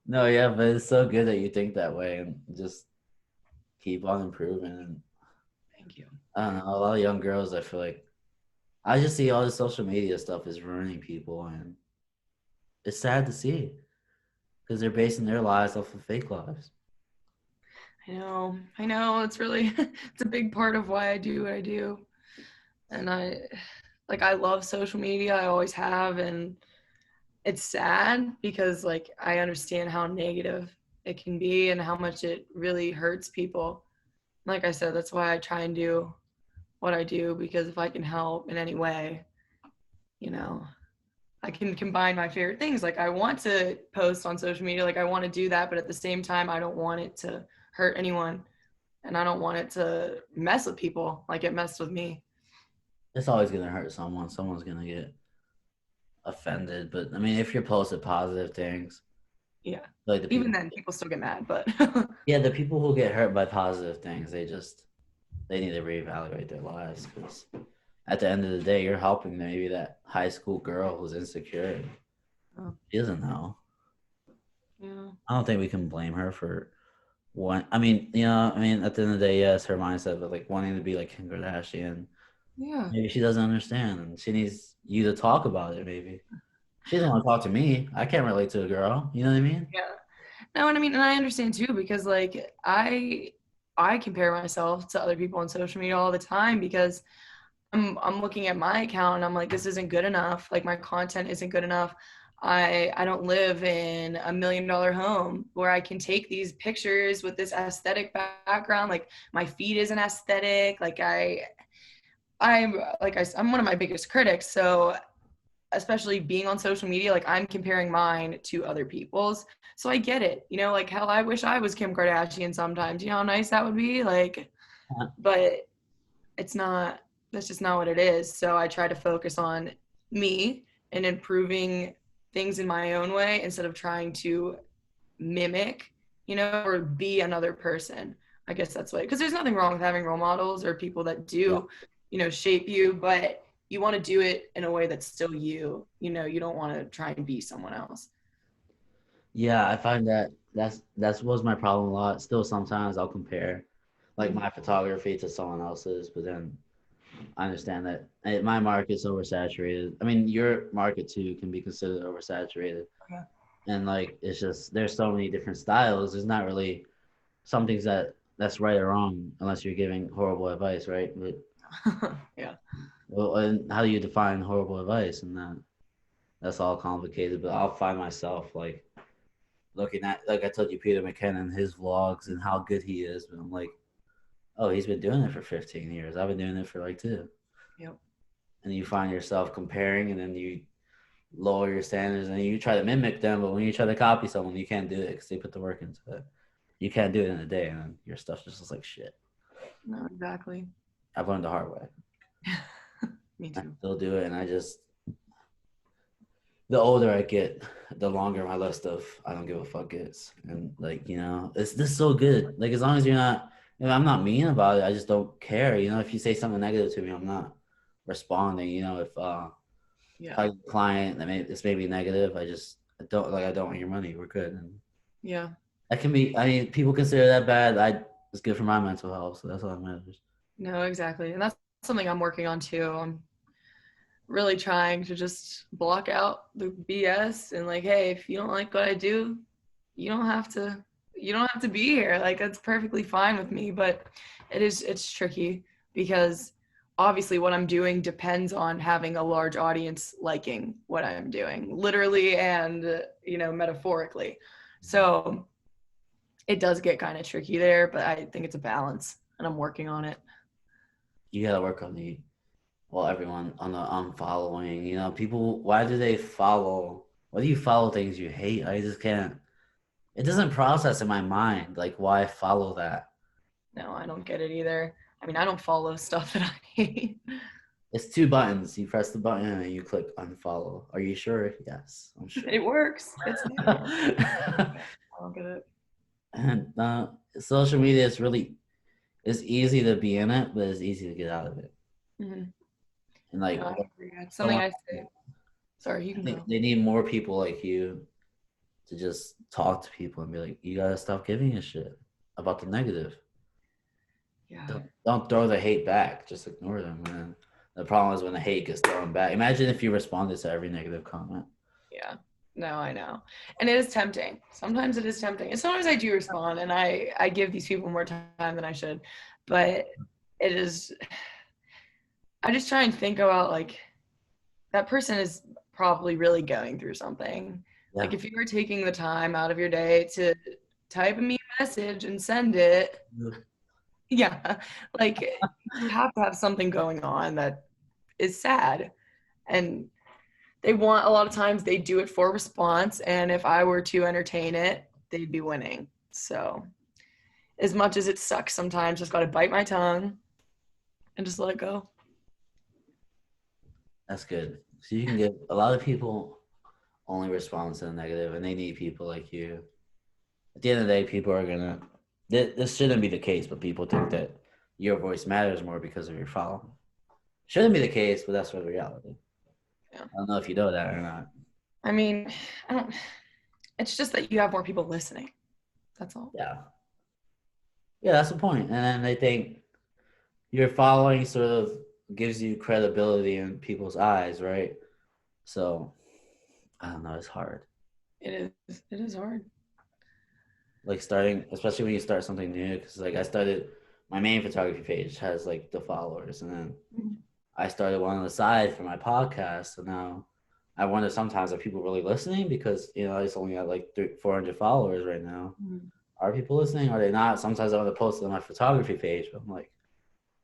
No, yeah, but it's so good that you think that way and just keep on improving. And Thank you. I don't know, a lot of young girls, I feel like I just see all this social media stuff is ruining people, and it's sad to see because they're basing their lives off of fake lives. I know. It's really it's a big part of why I do what I do, and I love social media. I always have, and it's sad because like I understand how negative it can be and how much it really hurts people. Like I said, that's why I try and do what I do because if I can help in any way, you know, I can combine my favorite things. Like I want to post on social media, like I want to do that, but at the same time, I don't want it to hurt anyone and I don't want it to mess with people like it messed with me. It's always gonna hurt someone. Someone's gonna get offended. But I mean, if you're posting positive things, Yeah. like the Even people, then, people still get mad, but yeah, the people who get hurt by positive things, they need to reevaluate their lives because at the end of the day, you're helping maybe that high school girl who's insecure. oh, She doesn't know. yeah. I don't think we can blame her for one. I mean, at the end of the day, yes, her mindset, but like wanting to be like Kim Kardashian, Yeah. Maybe she doesn't understand, and she needs you to talk about it. Maybe she doesn't want to talk to me. I can't relate to a girl. You know what I mean? Yeah. No, and I mean, and I understand too because like I compare myself to other people on social media all the time because I'm looking at my account and I'm like, this isn't good enough. Like my content isn't good enough. I don't live in $1 million home where I can take these pictures with this aesthetic background. Like my feed isn't aesthetic. Like I'm one of my biggest critics. So especially being on social media, like I'm comparing mine to other people's. So I get it. You know, like hell, I wish I was Kim Kardashian sometimes. You know how nice that would be? Like, but it's not, that's just not what it is. So I try to focus on me and improving things in my own way instead of trying to mimic, you know, or be another person. I guess that's why, because there's nothing wrong with having role models or people that Yeah. do, you know, shape you, but you want to do it in a way that's still you. You know, you don't want to try and be someone else. Yeah, I find that that's was my problem a lot. Still, sometimes I'll compare like Mm-hmm. my photography to someone else's, but then I understand that my market's oversaturated. I mean, your market too can be considered oversaturated, Okay. and like it's just there's so many different styles. There's not really some things that's right or wrong unless you're giving horrible advice, right? But Yeah. well, and how do you define horrible advice? And that's all complicated. But I'll find myself like looking at like I told you Peter McKinnon, his vlogs and how good he is, but I'm like, oh, he's been doing it for 15 years. I've been doing it for like two. Yep. And you find yourself comparing, and then you lower your standards, and you try to mimic them. But when you try to copy someone, you can't do it because they put the work into it. You can't do it in a day, and then your stuff just looks like shit. No, exactly. I've learned the hard way. Me I too. still do it, and I just the older I get, the longer my list of I don't give a fuck is. And like, it's this so good. Like as long as you're not I'm not mean about it. I just don't care. If you say something negative to me, I'm not responding. If Yeah. I client that it's maybe negative, I don't want your money. We're good. And Yeah. that can be people consider that bad. It's good for my mental health, so that's all that matters. No, exactly. And that's something I'm working on too. I'm really trying to just block out the BS and like, hey, if you don't like what I do, you don't have to you don't have to be here. Like that's perfectly fine with me, but it's tricky because obviously what I'm doing depends on having a large audience liking what I'm doing, literally and metaphorically. So it does get kind of tricky there, but I think it's a balance and I'm working on it. You gotta work on everyone on the unfollowing. People, why do they follow? Why do you follow things you hate? I just can't. It doesn't process in my mind like why follow that. No, I don't get it either. I mean, I don't follow stuff that I hate. It's two buttons. You press the button and you click unfollow. Are you sure? Yes, I'm sure. It works. It's there. I don't get it. And social media is really it's easy to be in it, but it's easy to get out of it. Mm-hmm. And No, like I agree. It's something someone, I say. Sorry, you I can think go. they need more people like you to just talk to people and be like, you gotta stop giving a shit about the negative. Yeah. Don't throw the hate back. Just ignore them, man. The problem is when the hate gets thrown back. Imagine if you responded to every negative comment. Yeah. No, I know. And it is tempting. Sometimes it is tempting. And sometimes I do respond and I give these people more time than I should. But it is I just try and think about like that person is probably really going through something. Yeah. Like if you were taking the time out of your day to type me a message and send it, yeah, like you have to have something going on that is sad. And they want a lot of times they do it for response. And if I were to entertain it, they'd be winning. So as much as it sucks sometimes, just got to bite my tongue and just let it go. That's good. So you can get a lot of people only respond to the negative, and they need people like you. At the end of the day, people are gonna. This shouldn't be the case, but people think that your voice matters more because of your following. Shouldn't be the case, but that's the reality. Yeah. I don't know if you know that or not. I mean, I don't, it's just that you have more people listening. That's all. Yeah, yeah, that's the point. And then they think you're following sort of gives you credibility in people's eyes, right? So I don't know, it's hard. It is. It is hard. Like starting, especially when you start something new, because like I started my main photography page has like the followers, and then I started one on the side for my podcast, and now I wonder sometimes are people really listening because it's only got like 400 followers right now. Mm-hmm. Are people listening? Are they not? Sometimes I want to post it on my photography page, but I'm like,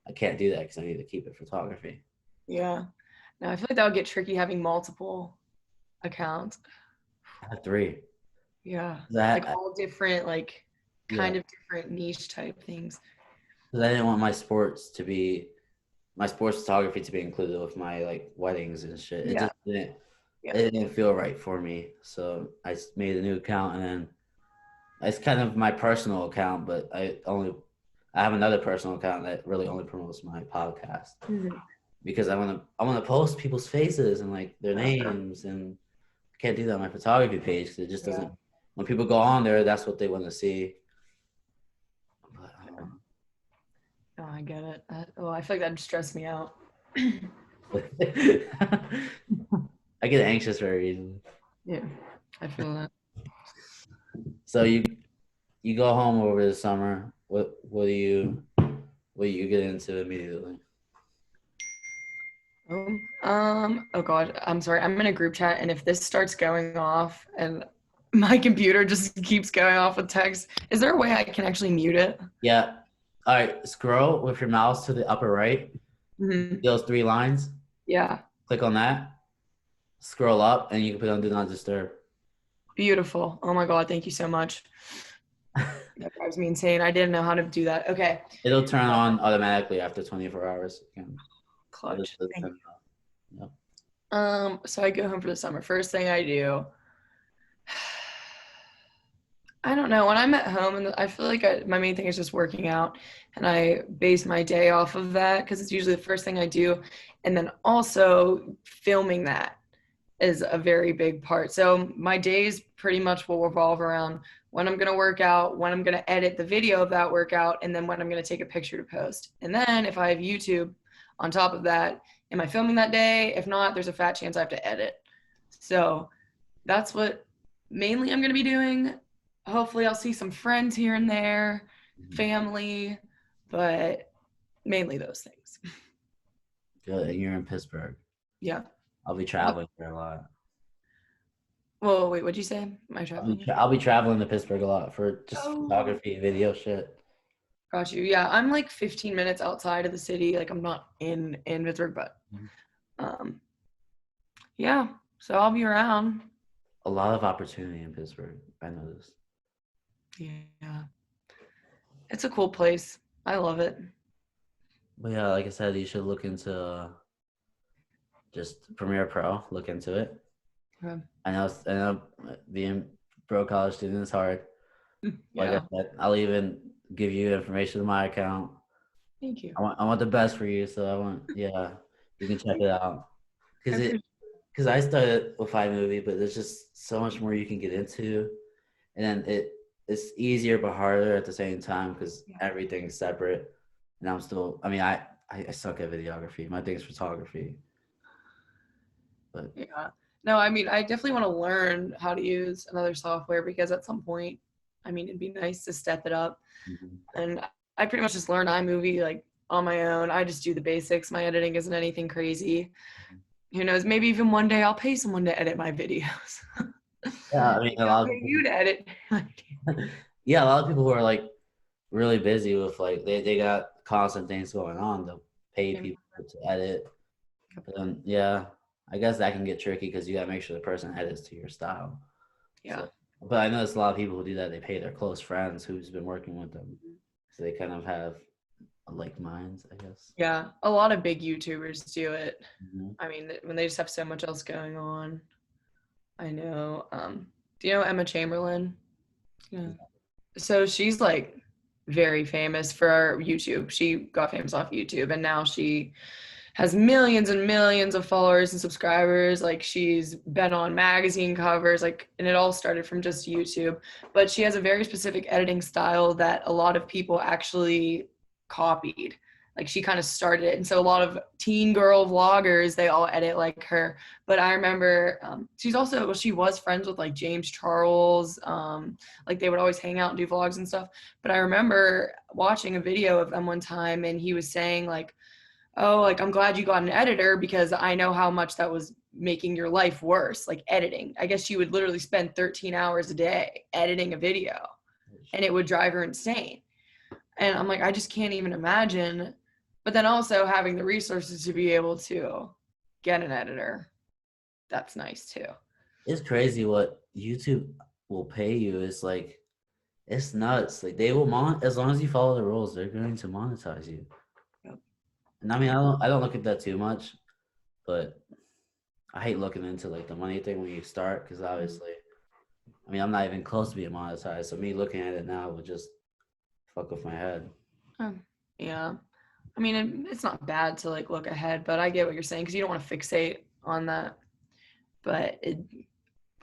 I can't do that because I need to keep it photography. Yeah. Now I feel like that would get tricky having multiple accounts. I have 3. Yeah. Like That all different, like yeah, kind of different niche type things. because I didn't want my sports photography to be included with my like weddings and shit. It Yeah. just didn't Yeah. it didn't feel right for me. So I made a new account, and then it's kind of my personal account, but I have another personal account that really only promotes my podcast Mm-hmm. because I want to post people's faces and like their names, and I can't do that on my photography page because it just Yeah. doesn't. When people go on there, that's what they want to see. But, Oh, I get it. I feel like that'd stress me out. I get anxious very easily. Yeah, I feel that. So you go home over the summer. What do you get into immediately? Oh God, I'm sorry. I'm in a group chat, and if this starts going off and my computer just keeps going off with text, is there a way I can actually mute it? Yeah. All right. Scroll with your mouse to the upper right. Mm-hmm. Those 3 lines. Yeah, Click on that. Scroll up, and you can put on Do Not Disturb. beautiful. Oh my God, thank you so much. That drives me insane. I didn't know how to do that. Okay, It'll turn on automatically after 24 hours. clutch. Thank you. Yep. So I go home for the summer. First thing I do, I don't know. When I'm at home, and I feel like my main thing is just working out, and I base my day off of that because it's usually the first thing I do, and then also filming that is a very big part. So my days pretty much will revolve around when I'm going to work out, when I'm going to edit the video of that workout, and then when I'm going to take a picture to post. And then if I have YouTube on top of that, am I filming that day? If not, there's a fat chance I have to edit. So that's what mainly I'm going to be doing. Hopefully I'll see some friends here and there, family, but mainly those things. Good. And you're in Pittsburgh. Yeah. I'll be traveling there a lot. Well, wait, what'd you say? Am I traveling? I'll be traveling to Pittsburgh a lot for just photography, video shit. Got you. Yeah, I'm like 15 minutes outside of the city. Like I'm not in Pittsburgh, but yeah. So I'll be around. A lot of opportunity in Pittsburgh. I noticed. Yeah. It's a cool place. I love it. But yeah, like I said, you should look into just Premiere Pro. Look into it. Okay. I know being pro college student is hard. Like Yeah. I said, I'll even give you information on my account. Thank you. I want the best for you, so you can check it out. Because I started with iMovie, but there's just so much more you can get into, and then it's easier but harder at the same time because everything's separate. And I'm still, I mean, I suck at videography. My thing's photography. But yeah. No, I mean, I definitely want to learn how to use another software because at some point, I mean, it'd be nice to step it up. And I pretty much just learned iMovie like on my own. I just do the basics. My editing isn't anything crazy. Who knows? Maybe even one day I'll pay someone to edit my videos. yeah, I mean, a lot of pay you to edit. yeah, a lot of people who are like really busy with like they got constant things going on. They'll pay people to edit. But then I guess that can get tricky because you gotta make sure the person edits to your style. Yeah. So, but I notice a lot of people who do that. They pay their close friends who's been working with them, so they kind of have like minds, I guess. Yeah, a lot of big YouTubers do it. I mean, when they just have so much else going on. I know. Do you know Emma Chamberlain? Yeah. So she's like very famous for YouTube. She got famous off YouTube, and now she has millions and millions of followers and subscribers. Like she's been on magazine covers, like, and it all started from just YouTube. But she has a very specific editing style that a lot of people actually copied. like she kind of started it. And so a lot of teen girl vloggers, they all edit like her. But I remember she's also, well, she was friends with like James Charles. Like they would always hang out and do vlogs and stuff. But I remember watching a video of them one time, and he was saying like, oh, like I'm glad you got an editor because I know how much that was making your life worse, like editing. I guess she would literally spend 13 hours a day editing a video, and it would drive her insane. And I'm like, I just can't even imagine. But then also having the resources to be able to get an editor, that's nice too. It's crazy what YouTube will pay you. It's like it's nuts. Like they will as long as you follow the rules, they're going to monetize you. Yep. And I mean, I don't look at that too much, but I hate looking into like the money thing when you start because obviously, I mean, I'm not even close to being monetized. So me looking at it now would just fuck with my head. Yeah. I mean, it's not bad to like look ahead, but I get what you're saying because you don't want to fixate on that. But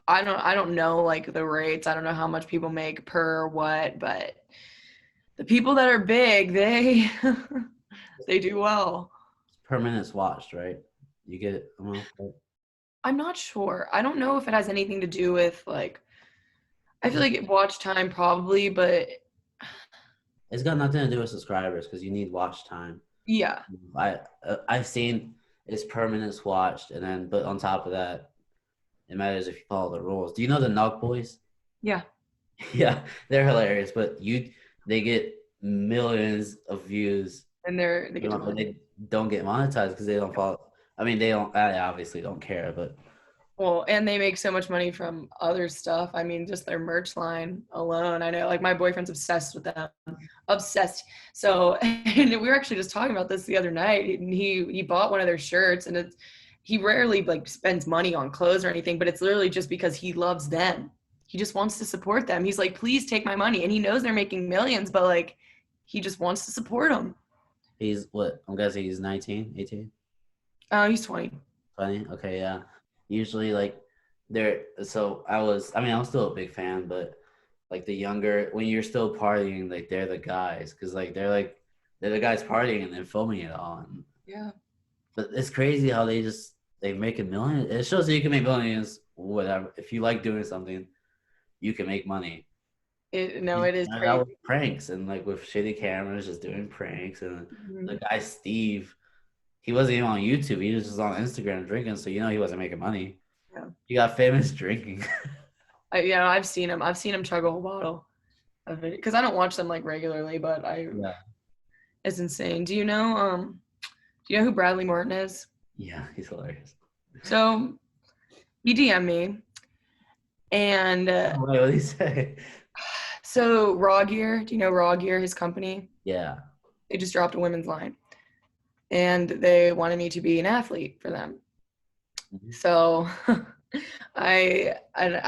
I don't know like the rates. I don't know how much people make per what, but the people that are big, they they do well. It's per minute's watched, right? You get it. I'm not sure. I don't know if it has anything to do with like I feel like watch time probably, but It's got nothing to do with subscribers because you need watch time. yeah. I've seen it's per minutes watched, and then but on top of that, it matters if you follow the rules. Do you know the Nug Boys? Yeah. Yeah, they're hilarious, but they get millions of views, And they get to but they don't get monetized because they don't follow. I mean, they obviously don't care, but well, and they make so much money from other stuff. I mean, just their merch line alone. I know, like my boyfriend's obsessed with them, obsessed. So, and we were actually just talking about this the other night. And he bought one of their shirts, and he rarely like spends money on clothes or anything, but it's literally just because he loves them. He just wants to support them. He's like, please take my money, and he knows they're making millions, but like, he just wants to support them. he's what? I'm guessing he's 19, 18. He's 20. Funny. Okay, yeah. Usually, like, they're so I'm still a big fan, but like the younger, when you're still partying, like they're the guys, because they're the guys partying and they're filming it all. Yeah. But it's crazy how they make a million. It shows that you can make millions, whatever. If you like doing something, you can make money. It is And that crazy. with pranks and like with shitty cameras, just doing pranks. And the guy Steve, he wasn't even on YouTube. He was just on Instagram drinking, so he wasn't making money. Yeah. He got famous drinking. I've seen him. I've seen him chug a whole bottle of it because I don't watch them like regularly, but Yeah. it's insane. Do you know who Bradley Morton is? Yeah, he's hilarious. So he DM'd me, and What did he say? so Raw Gear. Do you know Raw Gear? His company. Yeah. They just dropped a women's line, and they wanted me to be an athlete for them. Mm-hmm. So I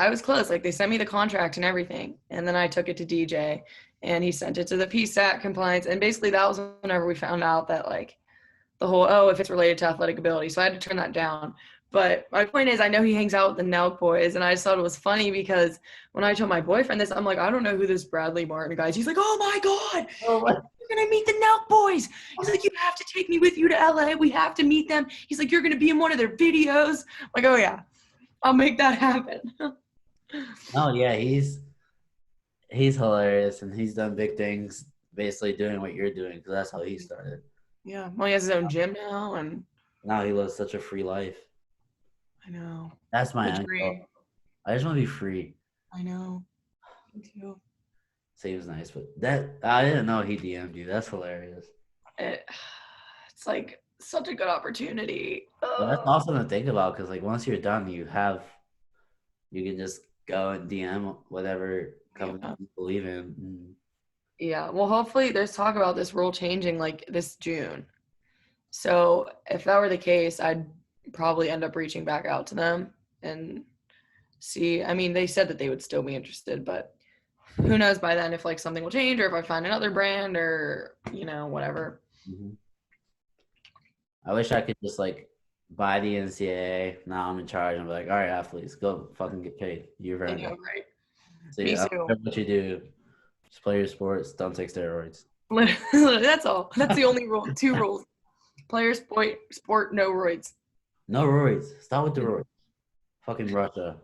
was close. Like they sent me the contract and everything, and then I took it to DJ, and he sent it to the PSAT compliance, and basically that was whenever we found out that like the whole if it's related to athletic ability. So I had to turn that down. But my point is, I know he hangs out with the Nelk boys, and I just thought it was funny because when I told my boyfriend this, I'm like, I don't know who this Bradley Martin guy is. He's like, oh my god, Oh, what? you're gonna meet the Nelk boys. He's like, you have to take me with you to LA. We have to meet them. He's like, you're gonna be in one of their videos. I'm like, oh yeah, I'll make that happen. Oh yeah, he's hilarious, and he's done big things, basically doing what you're doing, because that's how he started. Yeah, well, he has his own gym now, and Now he lives such a free life. I know. That's my It's end great. goal. I just want to be free. I know. Me too. Seems nice, but that I didn't know he DM'd you. That's hilarious. It's like such a good opportunity. But that's awesome to think about because like once you're done, you can just go and DM whatever company you believe in. Yeah. Well, hopefully there's talk about this rule changing like this June. So if that were the case, I'd probably end up reaching back out to them and see. I mean, they said that they would still be interested, but who knows by then if like something will change or if I find another brand or whatever. Mm-hmm. I wish I could just like buy the NCAA. Now I'm in charge. I'm like, all right, athletes, go fucking get paid. You've earned it. Right. So Me yeah, I too. don't care what you do. Just play your sports. Don't take steroids. Literally, that's all. That's the only rule. 2 rules. Players sport no roids. No roids. Stop with the roids. Fucking Russia.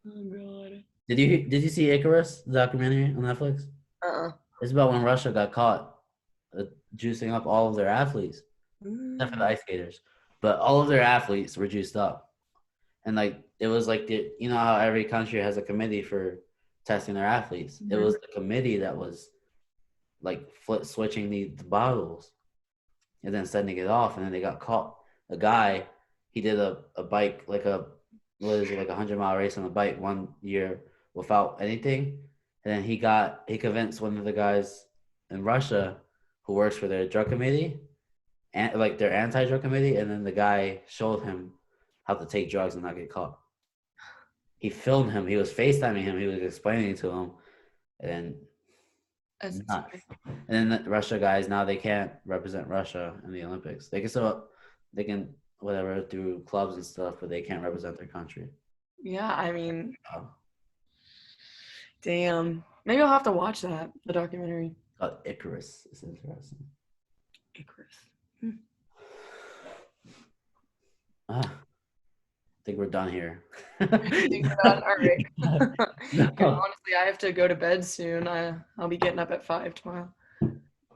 Oh god. Did you see Icarus, the documentary on Netflix? Uh-uh. It's about when Russia got caught juicing up all of their athletes, except for the ice skaters. But all of their athletes were juiced up. And like it was like you know how every country has a committee for testing their athletes. It was the committee that was like switching the bottles and then sending it off, and then they got caught. A guy, he did a bike like what is it, like 100-mile race on a bike one year without anything, and then he convinced one of the guys in Russia who works for their drug committee and like their anti-drug committee, and then the guy showed him how to take drugs and not get caught. He filmed him. He was FaceTiming him. He was explaining to him, and not. And then the Russia guys, now they can't represent Russia in the Olympics. They can whatever through clubs and stuff, but they can't represent their country. Yeah, I mean, damn. Maybe I'll have to watch that, the documentary. Icarus is interesting. Icarus. I think we're done here. All right. No. Honestly, I have to go to bed soon. I'll be getting up at 5 tomorrow.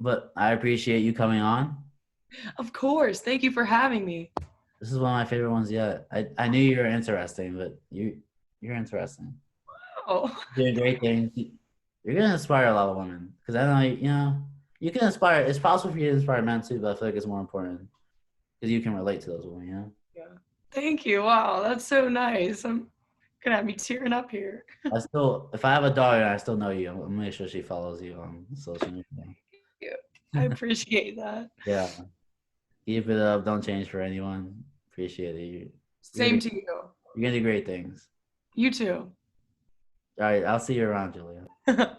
But I appreciate you coming on. Of course. Thank you for having me. This is one of my favorite ones yet. I knew you were interesting, but you're interesting. Oh. You're doing great things. You're gonna inspire a lot of women because I know you can inspire. It's possible for you to inspire men too, but I feel like it's more important because you can relate to those women. You know. Yeah. Thank you. Wow, that's so nice. I'm gonna have me tearing up here. If I have a daughter, I still know you. I'm gonna make sure she follows you on social media. Thank you. I appreciate that. Yeah. Keep it up. Don't change for anyone. Appreciate it. Same to you. You're gonna do great things. You too. All right. I'll see you around, Julia.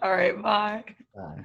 All right. Bye. Bye.